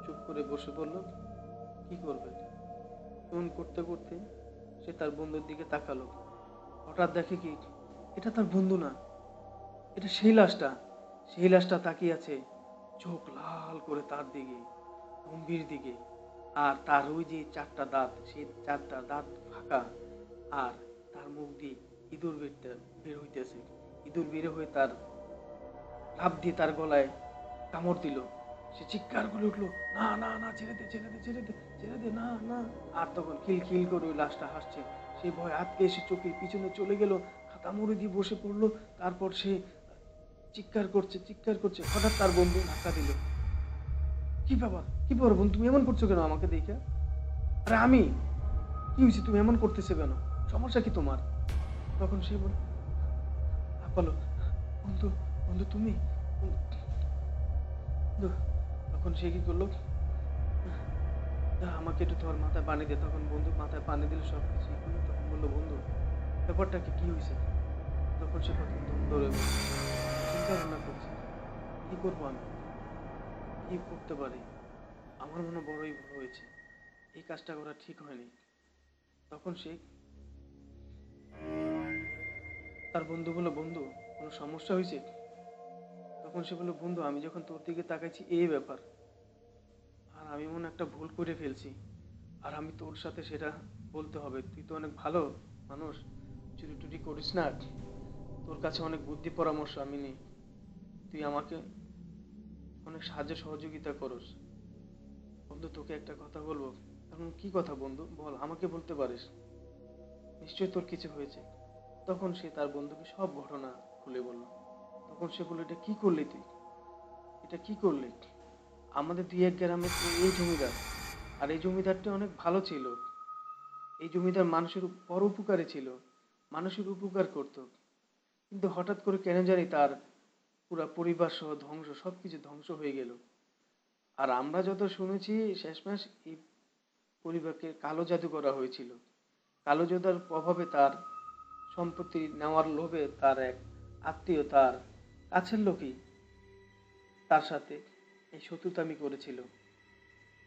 [SPEAKER 1] চুপ করে বসে পড়লো, কি করবে। এমন করতে করতে সে তার বন্ধুর দিকে তাকালো। হঠাৎ দেখে কি, এটা তার বন্ধু না, এটা সেই লাশটা। সেই লাশটা তাকিয়ে আছে, চোখ লাল করে তার দিকে, গম্ভীর দিকে। আর তার ওই যে 4টা দাঁত, সেই 4টা দাঁত ফাঁকা। আর তার মুখ দিয়ে ইঁদুর বের হইতেছে। ইঁদুর বের হয়ে তার লাফ দিয়ে তার গলায় কামড় দিল। সে চিৎকার করে উঠলো, না না না, ছেড়ে দে, ছেড়ে দে, ছেড়ে দে, ছেড়ে দে, না না। আর তখন খিলখিল করে ওই লাশটা হাসছে। সেই ভয় আটকে এসে চোখের পিছনে চলে গেল, খাতা মুড়ি দিয়ে বসে পড়লো। তারপর সে চিৎকার করছে, চিৎকার করছে। হঠাৎ তার বন্ধু ধাক্কা দিল। কি ব্যাপার, কি ব্যাপার বন্ধু, তুমি এমন করছো কেন আমাকে দেখে? আরে আমি, কি হয়েছে, তুমি এমন করতেছো কেন, সমস্যা কি তোমার? তখন সে বল হাঁপালো, বন্ধু, বন্ধু তুমি, বন্ধু। তখন সে কি করলো, আমাকে একটু ধর, মাথায় পানি দে। তখন বন্ধু মাথায় পানি দিল, সব কিছু ই করলো। তখন বললো, বন্ধু ব্যাপারটা কি হয়েছে? তখন সে কতক্ষণ দম ধরে চিন্তা ভাবনা করছে, কি করবো আমি, কি করতে পারি। আমার মনে হয় বড়ই ভুল হয়েছে, এই কাজটা করা ঠিক হয়নি। তখন সে তার বন্ধু বললো, বন্ধু কোনো সমস্যা হয়েছে? তখন সে বললো, বন্ধু আমি যখন তোর দিকে তাকাইছি এই ব্যাপার, আর আমি মনে হয় একটা ভুল করে ফেলছি, আর আমি তোর সাথে সেটা বলতে হবে। তুই তো অনেক ভালো মানুষ, চুরি টুরি করিস না, তোর কাছে অনেক বুদ্ধি পরামর্শ আমি নিই, তুই আমাকে অনেক সাহায্য সহযোগিতা করস। বন্ধু বন্ধু, তোকে একটা কথা বলবো। তখন কি কথা বন্ধু, বল, আমাকে বলতে পারিস, নিশ্চয়ই তোর কিছু হয়েছে। তখন সে তার বন্ধুকে সব ঘটনা খুলে বলল। তখন সে বলল, এটা কি করলি তুই, এটা কি করলি? আমাদের দুই এক গ্রামে তো এই জমিদার, আর এই জমিদারটা অনেক ভালো ছিল। এই জমিদার মানুষের বড় উপকারী ছিল, মানুষের উপকার করত। কিন্তু হঠাৎ করে কেন জানি তার পুরা পরিবার সহ ধ্বংস, সবকিছু ধ্বংস হয়ে গেল। আর আমরা যত শুনেছি, শেষমেশ এই পরিবারকে কালো জাদু করা হয়েছিল। কালো জাদুর প্রভাবে তার সম্পত্তি নেওয়ার লোভে তার এক আত্মীয়, তার কাছের লোকই তার সাথে এই শত্রুতামি করেছিল।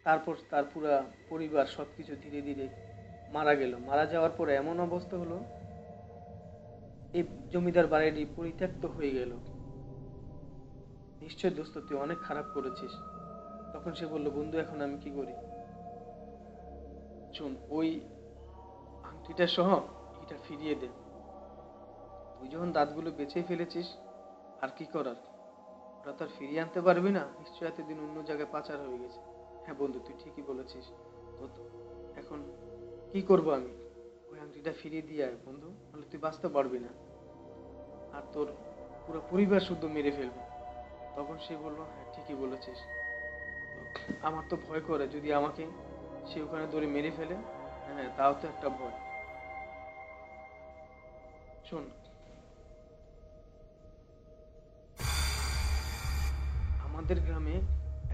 [SPEAKER 1] তারপর তার পুরা পরিবার সবকিছু ধীরে ধীরে মারা গেল। মারা যাওয়ার পরে এমন অবস্থা হলো, এই জমিদার বাড়িটি পরিত্যক্ত হয়ে গেল। নিশ্চয় দোস্ত, তুই অনেক খারাপ করেছিস। তখন সে বলল, বন্ধু, এখন আমি কি করি? শোন, ওই আংটিটা সহ এটা ফিরিয়ে দে। তুই যখন দাঁতগুলো বেঁচে ফেলেছিস, আর কি করার, ওরা তো আর ফিরিয়ে আনতে পারবি না, নিশ্চয় এতদিন অন্য জায়গায় পাচার হয়ে গেছে। হ্যাঁ বন্ধু, তুই ঠিকই বলেছিস। তো এখন কি করব আমি? ওই আংটিটা ফিরিয়ে দিয়ে আয় বন্ধু, নাহলে তুই বাঁচতে পারবি না, আর তোর পুরো পরিবার শুদ্ধ মেরে ফেলবে। তখন সে বলল, হ্যাঁ ঠিকই বলেছিস। আমার তো ভয় করে, যদি আমাকে সে ওখানে ধরে মেরে ফেলে। হ্যাঁ, তাও তো একটা ভয়। শোন, আমাদের গ্রামে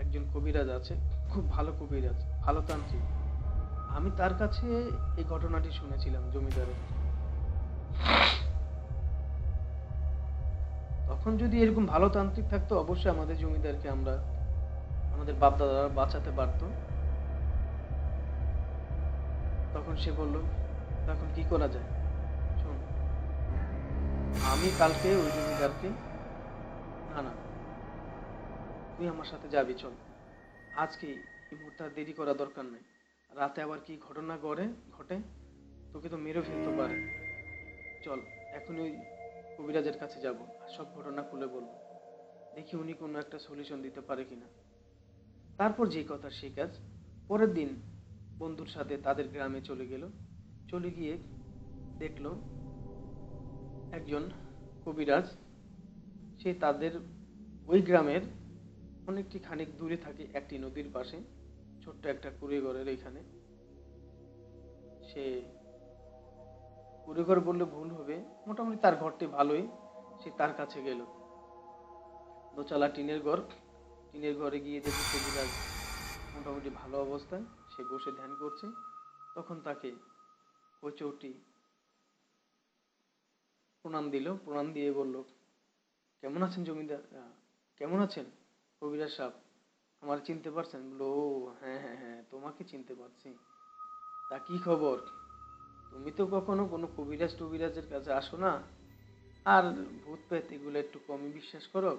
[SPEAKER 1] একজন কবিরাজ আছে, খুব ভালো কবিরাজ, ভালো তান্ত্রিক। আমি তার কাছে এই ঘটনাটি শুনেছিলাম জমিদারের। তখন যদি এরকম ভালো তান্ত্রিক থাকতো, অবশ্যই আমাদের জমিদারকে আমরা, আমাদের বাপ দাদারা বাঁচাতে পারতো। তখন সে বলল, তখন কি করা যায়? শোন, আমি কালকে ওই জমিদারকে, না না, তুই আমার সাথে যাবি, চল। আজকে এই মুহূর্তে আর দেরি করা দরকার নাই। রাতে আবার কি ঘটনা ঘটে, তোকে তো মেরে ফেলতে পারে। চল, এখন ওই কবিরাজের কাছে যাব, আর সব ঘটনা খুলে বলবো। দেখি উনি কোনো একটা সলিউশন দিতে পারে কিনা। তারপর যে কথা সেই কাজ। পরের দিন বন্ধুর সাথে তাদের গ্রামে চলে গেল। চলে গিয়ে দেখলো একজন কবিরাজ, সে তাদের ওই গ্রামের অনেকটি খানিক দূরে থাকে, একটি নদীর পাশে, ছোট্ট একটা কুড়ে ঘরের এখানে। সে কুড়ে ঘর বললে ভুল হবে, মোটামুটি তার ঘরটি ভালোই। সে তার কাছে গেল, দোতলা টিনের ঘর। টিনের ঘরে গিয়ে দেখে কবিরাজ মোটামুটি ভালো অবস্থায়, সে বসে ধ্যান করছে। তখন তাকে ওই চৌটি প্রণাম দিল, প্রণাম দিয়ে বলল, কেমন আছেন জমিদার, কেমন আছেন কবিরাজ সাহেব, আমার চিনতে পারছেন? বললো, ও হ্যাঁ হ্যাঁ হ্যাঁ, তোমাকে চিনতে পারছি। তা কি খবর? তুমি তো কখনো কোনো কবিরাজ টবিরাজের কাছে আসো না, আর ভূত প্রেত এগুলো একটু কমই বিশ্বাস করো,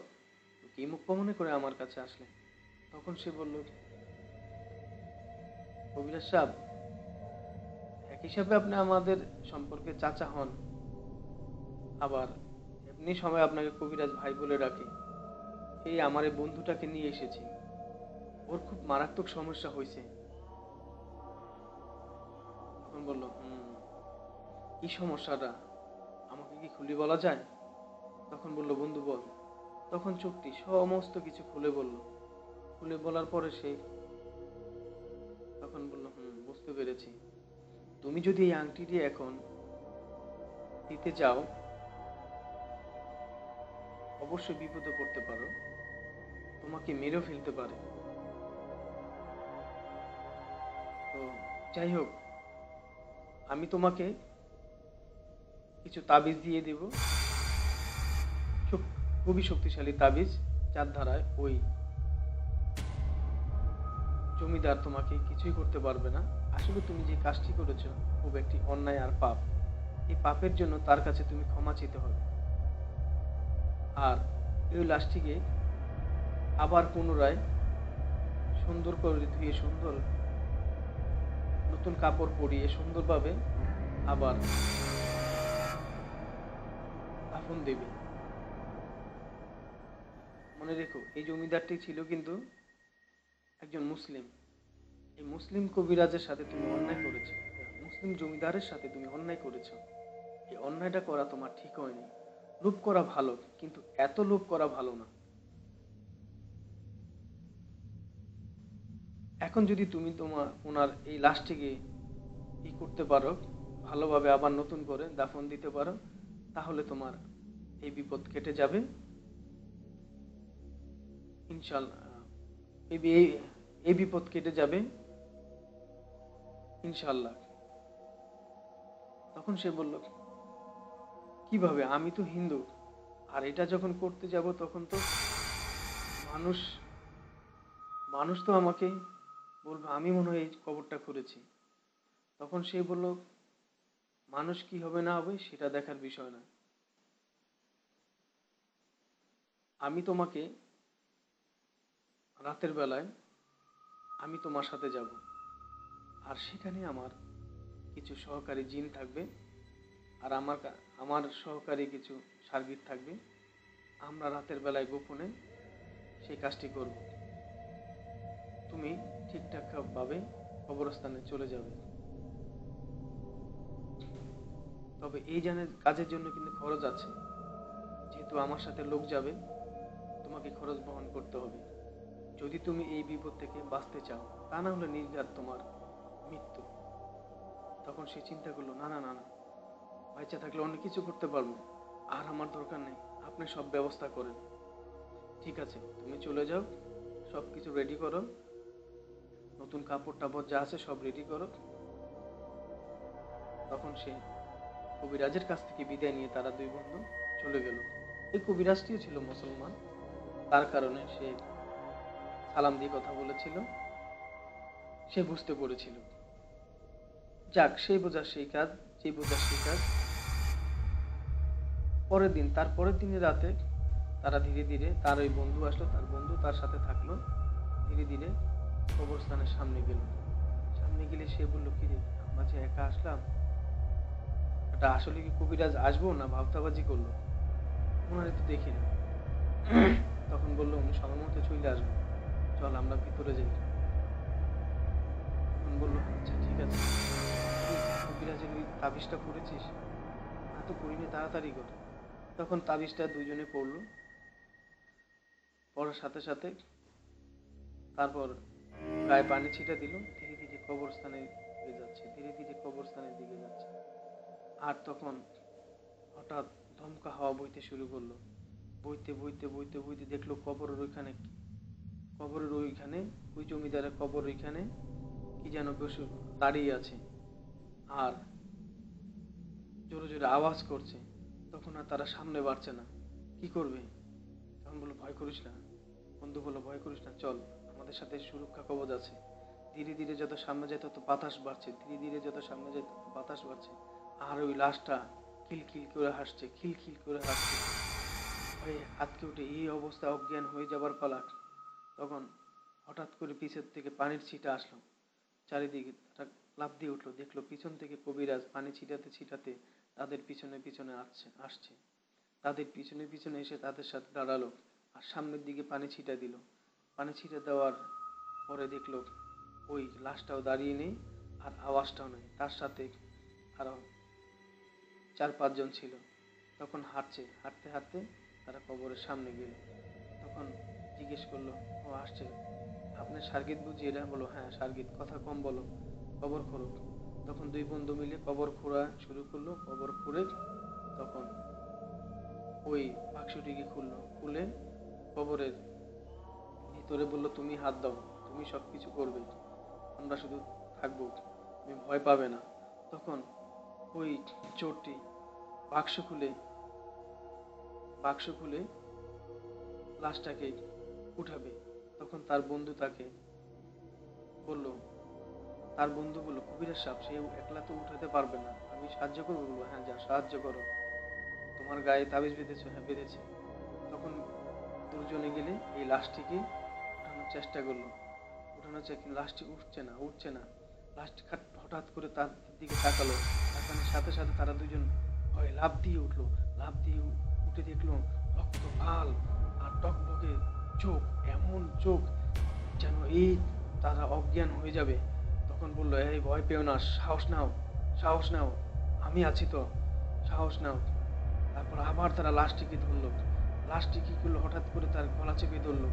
[SPEAKER 1] তো কি মুখ মনে করে আমার কাছে আসলে? তখন সে বলল, কবিরাজ সাহেব, এক হিসাবে আপনি আমাদের সম্পর্কে চাচা হন, আবার এমনি সময় আপনাকে কবিরাজ ভাই বলে ডাকে। এই আমার এই বন্ধুটাকে নিয়ে এসেছি, ওর খুব মারাত্মক সমস্যা হয়েছে। তখন বলল, কি সমস্যাটা, আমাকে কি খুলে বলা যায়? তখন বলল, বন্ধু বল। তখন চুক্তি সমস্ত কিছু খুলে বলল। খুলে বলার পরে সে তখন বলল, বুঝতে পেরেছি। তুমি যদি এই আংটিটি এখন দিতে যাও, অবশ্যই বিপদে পড়তে পারো, তোমাকে মেরেও ফেলতে পারে। তো যাই হোক, আমি তোমাকে কিছু তাবিজ দিয়ে দেব, খুবই শক্তিশালী তাবিজ, যার দ্বারায় ওই জমিদার তোমাকে কিছুই করতে পারবে না। আসলে তুমি যে কাজটি করেছো খুব একটি অন্যায় আর পাপ। এই পাপের জন্য তার কাছে তুমি ক্ষমা চেতে হবে। আর এই লাশটিকে আবার পুনরায় সুন্দর করে ধুয়ে, সুন্দর নতুন কাপড় পরিয়ে সুন্দরভাবে আবার দাফন দেবে। মনে রেখো, এই জমিদারটি ছিল কিন্তু একজন মুসলিম। এই মুসলিম কবিরাজের সাথে তুমি অন্যায় করেছো, মুসলিম জমিদারের সাথে তুমি অন্যায় করেছো। এই অন্যায়টা করা তোমার ঠিক হয়নি। লোভ করা ভালো, কিন্তু এত লোভ করা ভালো না। এখন যদি তুমি ওনার এই লাশটিকে করতে পারো, ভালোভাবে আবার নতুন করে দাফন দিতে পারো, তাহলে তোমার এই বিপদ কেটে যাবে ইনশাল্লাহ। এই এই বিপদ কেটে যাবে ইনশাল্লাহ। তখন সে বলল, কিভাবে? আমি তো হিন্দু, আর এটা যখন করতে যাব তখন তো মানুষ মানুষ তো আমাকে বলবে আমি মনে হয় এই কবরটা করেছি। তখন সে বলল, মানুষ কি হবে না হবে সেটা দেখার বিষয় না, আমি তোমাকে রাতের বেলায় আমি তোমার সাথে যাব, আর সেখানে আমার কিছু সহকারী জিন থাকবে, আর আমার সহকারী কিছু সার্গিত থাকবে। আমরা রাতের বেলায় গোপনে সেই কাজটি করব। তুমি ঠিকঠাক ভাবে কবরস্থানে চলে যাবে। তবে এই কাজের জন্য কিন্তু খরচ আছে। যেহেতু আমার সাথে লোক যাবে, তোমাকে খরচ বহন করতে হবে, যদি তুমি এই বিপদ থেকে বাঁচতে চাও। তা না হলে নির্ঘাত তোমার মৃত্যু। তখন সে চিন্তা করলো, না না না না, বাচ্চা থাকলে অনেক কিছু করতে পারবো, আর আমার দরকার নেই, আপনি সব ব্যবস্থা করেন। ঠিক আছে, তুমি চলে যাও, সব কিছু রেডি করো, নতুন কাপড় টাপড় যা আছে সব রেডি করো। তখন সে কবিরাজের কাছ থেকে বিদায় নিয়ে তারা দুই বন্ধু চলে গেল। এই কবিরাজটিও ছিল মুসলমান, তার কারণে সে সালাম দিয়ে কথা বলেছিল, সে বুঝতে পেরেছিল। যাক, সেই বোঝার সেই কাজ, সেই বোঝার সেই কাজ। তার পরের দিনে রাতে তারা ধীরে ধীরে, তার ওই বন্ধু আসলো, তার বন্ধু তার সাথে থাকলো, ধীরে ধীরে কবরস্থানের সামনে গেল। সামনে গেলে সে বলল, কি রে, আমরা যে একা আসলাম, এটা আসলে কি কবিরাজ আসবো না ভাবতাবাজি করলো? ওনারে তো দেখি না। তখন বললো, উনি সময় মতো চলে আসবো, চল আমরা ভিতরে যাই। তখন বললো, আচ্ছা ঠিক আছে। তুই কবিরাজের ওই তাবিজটা পড়েছিস? না তো পড়িনি, তাড়াতাড়ি কর। তখন তাবিজটা দুইজনে পড়লো, পড়ার সাথে সাথে তারপর গায়ে পানি ছিটা দিল, ধীরে ধীরে কবরস্থানের দিকে যাচ্ছে, ধীরে ধীরে কবরস্থানের দিকে যাচ্ছে। আর তখন হঠাৎ ধমকা হাওয়া বইতে শুরু করলো, বইতে বইতে বইতে বইতে দেখলো কবরের ওইখানে ওই জমিদারের কবর ওইখানে কি যেন বসে দাঁড়িয়ে আছে, আর জোরে জোরে আওয়াজ করছে। তখন আর তারা সামনে বাড়ছে না, কি করবে? তখন বললো, ভয় করিস না। বন্ধু বললো, ভয় করিস না, চল, আমাদের সাথে সুরক্ষা কবচ আছে। ধীরে ধীরে যত সামনে যায় তত বাতাস বাড়ছে, ধীরে ধীরে যত সামনে যায় তত বাতাস বাড়ছে, আর ওই লাশটা খিলখিল করে হাসছে, খিলখিল করে হাসছে। ভয়ে আঁতকে উঠে এই অবস্থা, অজ্ঞান হয়ে যাবার পালা। তখন হঠাৎ করে পিছের থেকে পানির ছিটা আসলো চারিদিকে, তারা লাফ দিয়ে উঠলো, দেখলো পিছন থেকে কবিরাজ পানি ছিটাতে ছিটাতে তাদের পিছনে পিছনে আসছে। তাদের পিছনে পিছনে এসে তাদের সাথে দাঁড়ালো, আর সামনের দিকে পানি ছিটা দিল। পানি ছিটা দেওয়ার পরে দেখলো ওই লাশটাও দাঁড়িয়ে নেই, আর আওয়াজটাও নেই, তার সাথে আরো 4-5 জন ছিল। তখন হাঁটতে হাঁটতে তারা কবরের সামনে গেল। তখন জিজ্ঞেস করলো, ও আসছে, আপনার সার্গিত বুঝি এরা? বলো, হ্যাঁ সার্গিত, কথা কম বলো, কবর খোঁড়ো। তখন দুই বন্ধু মিলে কবর খোঁড়া শুরু করলো। কবর খুঁড়ে তখন ওই বাক্সটিকে খুললো, খুলে কবরের ভিতরে বলল, তুমি হাত দাও, তুমি সবকিছু করবে, আমরা শুধু থাকবো, তুমি ভয় পাবে না। তখন ওই চোরটি বাক্স খুলে বাক্স খুলে লাশটাকে উঠাবে। তখন বলল তার বন্ধু বলল, কবিরাজ সাহেব, সে একলা তো উঠাতে পারবে না, আমি সাহায্য করবো? বলবো, হ্যাঁ যা, সাহায্য করো। তোমার গায়ে তাবিজ বেঁধেছো? হ্যাঁ বেঁধেছি। তখন দুজনে গেলে এই লাশটিকে উঠানোর চেষ্টা করলো, কিন্তু লাশটি উঠছে না। লাশটি হঠাৎ করে তার দিকে তাকালো, তাকানোর সাথে সাথে তারা দুজন ভয়ে লাফ দিয়ে উঠলো। লাফ দিয়ে উঠে দেখলো রক্ত লাল, আর টকবকে চোখ, এমন চোখ যেন এই তারা অজ্ঞান হয়ে যাবে, তখন বলল, এই ভয় পেও না, সাহস নাও, সাহস নাও, আমি আছি তো, সাহস নাও। তারপর আবার তারা লাশটিকে ধরলো। লাশটি কি করলো, হঠাৎ করে তার গলা চেপে ধরলো।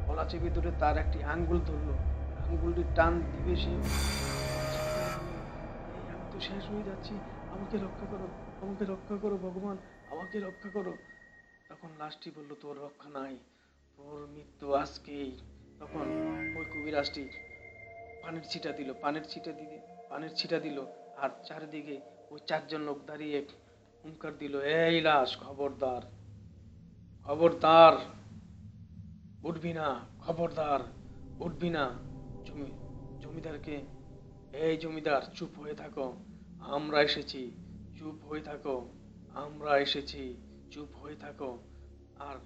[SPEAKER 1] গলা চেপে ধরে তার একটি আঙ্গুল ধরলো। আঙ্গুলটি টান দিবে সে, চিৎকার করলো, এই আমি তো শেষ হয়ে যাচ্ছি, আমাকে রক্ষা করো, আমাকে রক্ষা করো ভগবান, আমাকে রক্ষা করো। তখন লাশটি বলল, তোর রক্ষা নাই, তোর মৃত্যু আজকেই। তখন ওই কবিরাজটি পানের ছিটা দিল, পানের ছিটা দিল। আর চারিদিকে ওই চারজন লোক দাঁড়িয়ে হুঙ্কার দিল, এই লাশ, খবরদার, খবরদার, উঠবি না, খবরদার, উঠবি না। জমিদারকে, এই জমিদার, চুপ হয়ে থাকো, আমরা এসেছি, চুপ হয়ে থাকো, আমরা এসেছি, চুপ হয়ে থাকো। আর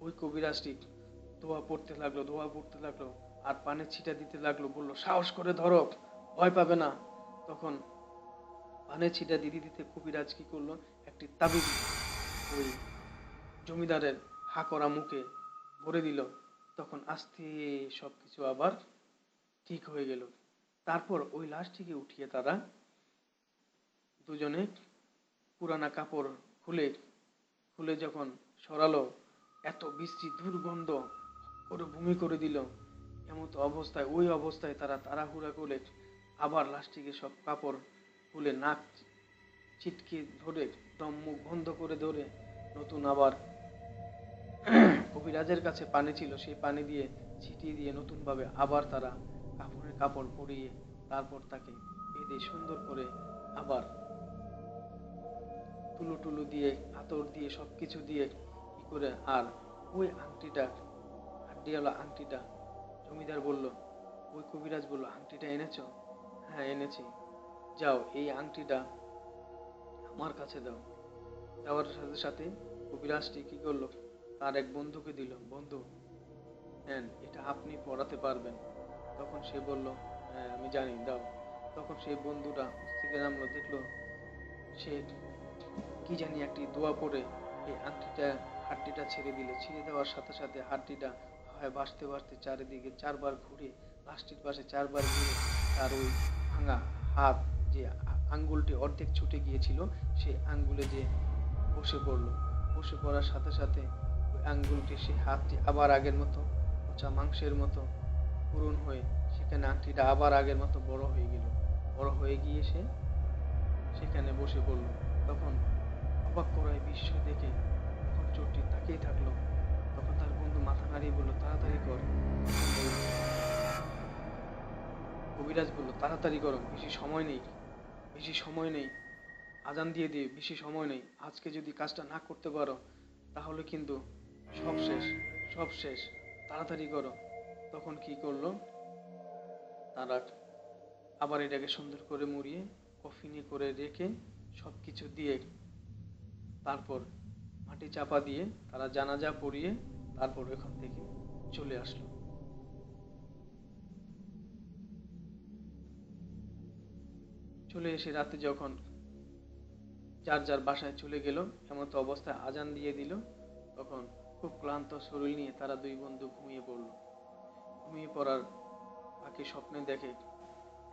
[SPEAKER 1] ওই কবিরাজটি দোয়া পড়তে লাগলো, আর পানের ছিটা দিতে লাগলো, বলল, সাহস করে ধরো, ভয় পাবে না। তখন পানের ছিটা দিতে দিতে কবিরাজ কি করলো, একটি তাবিজ ওই জমিদারের হা করা মুখে ভরে দিল। তখন আস্তে সবকিছু আবার ঠিক হয়ে গেল। তারপর ওই লাশটিকে উঠিয়ে তারা দুজনে পুরানা কাপড় খুলে খুলে যখন সরালো, এত বিশ্রী দুর্গন্ধ করে বমি করে দিল। এমতো অবস্থায়, ওই অবস্থায় তারা তাড়াহুড়া করে আবার লাশটিকে সব কাপড় খুলে নাক ছিটকে ধরে, দম মুখ বন্ধ করে ধরে, নতুন আবার কবিরাজের কাছে পানি ছিল, সেই পানি দিয়ে ছিটিয়ে দিয়ে নতুন ভাবে আবার তারা কাপড় পরিয়ে তারপর তাকে বেঁধে সুন্দর করে আবার তুলো টুলো দিয়ে, আতর দিয়ে, সবকিছু দিয়ে কি করে। আর ওই আংটিটা, হাড্ডিওয়ালা আংটিটা, জমিদার বলল, ওই কবিরাজ বলল, আংটিটা এনেছো? হ্যাঁ এনেছি। যাও, এই আংটিটা আমার কাছে দাও। দেওয়ার সাথে সাথে কবিরাজটি কি করলো, তার এক বন্ধুকে দিল, বন্ধু নেন, এটা আপনি পড়াতে পারবেন। তখন সে বলল, হ্যাঁ আমি জানি, দাও। তখন সেই বন্ধুটা থেকে নামলো, দেখলো সে কি জানি একটি দোয়া পড়ে এই আংটিটা, হাড্ডিটা ছেড়ে দিল। ছেড়ে দেওয়ার সাথে সাথে হাড্ডিটা হয় ভাসতে ভাসতে চারিদিকে চারবার ঘুরে, লাশটির পাশে চারবার ঘুরে, তার ওই ভাঙা হাত, যে আঙ্গুলটি অর্ধেক ছুটে গিয়েছিল, সেই আঙ্গুলে যে বসে পড়লো। বসে পড়ার সাথে সাথে ওই আঙ্গুলটি, সেই হাতটি আবার আগের মতো উঁচা মাংসের মতো পূরণ হয়ে, সেখানে আংটিটা আবার আগের মতো বড় হয়ে গেল। বড় হয়ে গিয়ে সে সেখানে বসে পড়ল। তখন অবাক করায় বিস্ময় দেখে তখন চোরটি তাকিয়ে থাকলো। তখন তার বন্ধু মাথা নাড়িয়ে বলল, তাড়াতাড়ি কর। কবিরাজ বলল, তাড়াতাড়ি করো, বেশি সময় নেই, বেশি সময় নেই, আজান দিয়ে দিয়ে, বেশি সময় নেই। আজকে যদি কাজটা না করতে পারো তাহলে কিন্তু সব শেষ, সব শেষ, তাড়াতাড়ি করো। তখন কি করলো তারা, আবার এটাকে সুন্দর করে মুড়িয়ে কফিনে করে রেখে সবকিছু দিয়ে, তারপর মাটি চাপা দিয়ে তারা জানাজা পড়িয়ে তারপর ওখান থেকে চলে আসলো। চলে এসে রাতে যখন যার যার বাসায় চলে গেল, এমতো অবস্থায় আজান দিয়ে দিল। তখন খুব ক্লান্ত শরীর নিয়ে তারা দুই বন্ধু ঘুমিয়ে পড়ল। ঘুমিয়ে পড়ার বাকি স্বপ্নে দেখে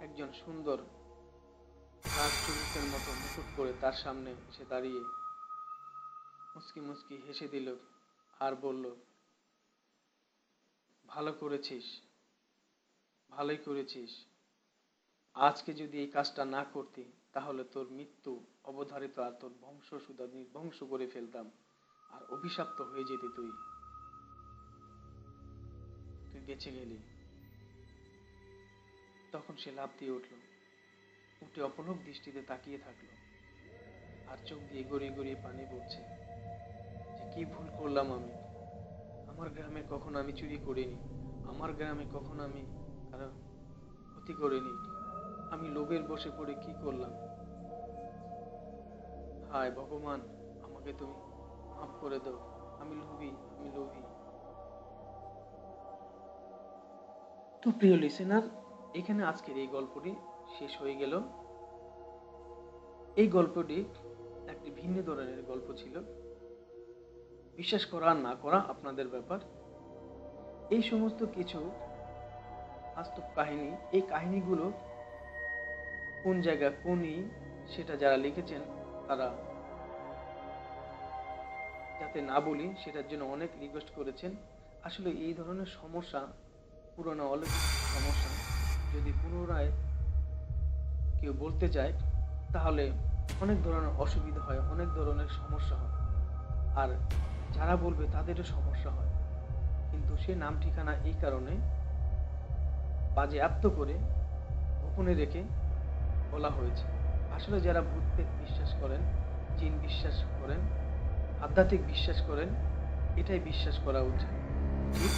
[SPEAKER 1] একজন সুন্দর রাজপুরুষের মতো মুকুট পরে তার সামনে এসে দাঁড়িয়ে মুচকি মুচকি হেসে দিল আর বলল, ভালো করেছিস, ভালোই করেছিস, আজকে যদি এই কাজটা না করতি তাহলে তোর মৃত্যু অবধারিত, আর তোর বংশ সুদ্ধা ধ্বংস করে ফেলতাম, আর অভিশপ্ত হয়ে যেতি তুই, তুই বেঁচে গেলি। তখন সে লাফ দিয়ে উঠল, উঠে অপলক দৃষ্টিতে তাকিয়ে থাকলো, আর চোখ দিয়ে গড়িয়ে গড়িয়ে পানি পড়ছে, যে কি ভুল করলাম আমি। আমার গ্রামে কখনো আমি চুরি করিনি, আমার গ্রামে কখনো আমি কারো ক্ষতি করিনি, আমি লোভের বশে পড়ে কি করলাম। হায় ভগবান, আমাকে তুমি মাফ করে দাও, আমি লোভী, আমি লোভী। তো প্রিয় লিসেনার, এখানে আজকের এই গল্পটি শেষ হয়ে গেল। এই গল্পটি একটি ভিন্ন ধরনের গল্প ছিল, বিশ্বাস করা আর না করা আপনাদের ব্যাপার। এই সমস্ত কিছু বাস্তব কাহিনী। এই কাহিনীগুলো কোন জায়গা কোনই সেটা যারা লিখেছেন তারা যাতে না বলি সেটার জন্য অনেক রিকোয়েস্ট করেছেন। আসলে এই ধরনের সমস্যা, পুরনো অলৌকিক সমস্যা যদি পুনরায় কেউ বলতে চায় তাহলে অনেক ধরনের অসুবিধা হয়, অনেক ধরনের সমস্যা হয়, আর যারা বলবে তাদেরও সমস্যা হয়। কিন্তু সে নাম ঠিকানা এই কারণে বাজেয়াপ্ত করে গোপনে রেখে বলা হয়েছে। আসলে যারা ভূত প্রেত বিশ্বাস করেন, জিন বিশ্বাস করেন, আধ্যাত্মিক বিশ্বাস করেন, এটাই বিশ্বাস করা উচিত। ঠিক,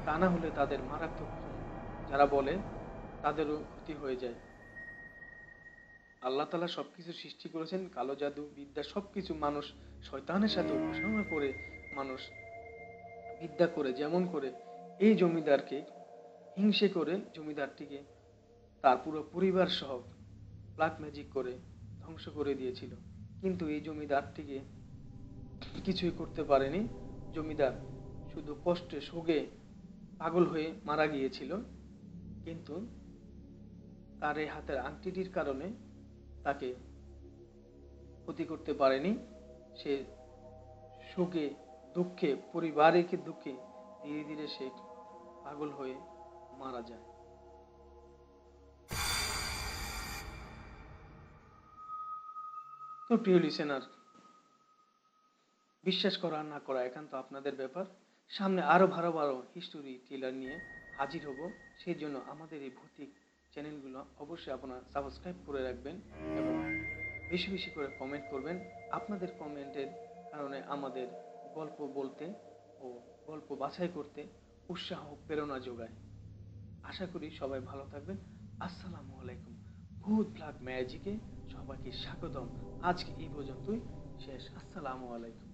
[SPEAKER 1] তা না হলে তাদের মারাত্মক যারা বলে তাদেরও ক্ষতি হয়ে যায়। আল্লাহ তাআলা সবকিছু সৃষ্টি করেছেন, কালো জাদু বিদ্যা সবকিছু মানুষ শয়তানের সাথে উপাসনা করে, মানুষ বিদ্যা করে, যেমন করে এই জমিদারকে হিংসে করে জমিদারটিকে তার পুরো পরিবার সহ ব্ল্যাক ম্যাজিক করে ধ্বংস করে দিয়েছিল। কিন্তু এই জমিদারটিকে কিছুই করতে পারেনি। জমিদার শুধু কষ্টে শোকে পাগল হয়ে মারা গিয়েছিল। কিন্তু তার এই হাতের আংটিটির কারণে তাকে ক্ষতি করতে পারেনি। সে শোকে দুঃখে, পরিবারের দুঃখে ধীরে ধীরে সে পাগল হয়ে মারা যায়। তো প্রিয় লিসেনার, বিশ্বাস করা না করা একান্ত আপনাদের ব্যাপার। সামনে আরো ভালো ভালো হিস্টোরি থ্রিলার নিয়ে হাজির হব। সেই জন্য আমাদের এই ভৌতিক চ্যানেলগুলো অবশ্যই আপনারা সাবস্ক্রাইব করে রাখবেন এবং বেশি বেশি করে কমেন্ট করবেন। আপনাদের কমেন্টের কারণে আমাদের গল্প বলতে ও গল্প বাছাই করতে উৎসাহ প্রেরণা যোগায়। আশা করি সবাই ভালো থাকবেন। আসসালামু আলাইকুম। ভূত ব্ল্যাক ম্যাজিকে সবাইকে স্বাগতম। আজকে এই পর্যন্তই শেষ। আসসালামু আলাইকুম।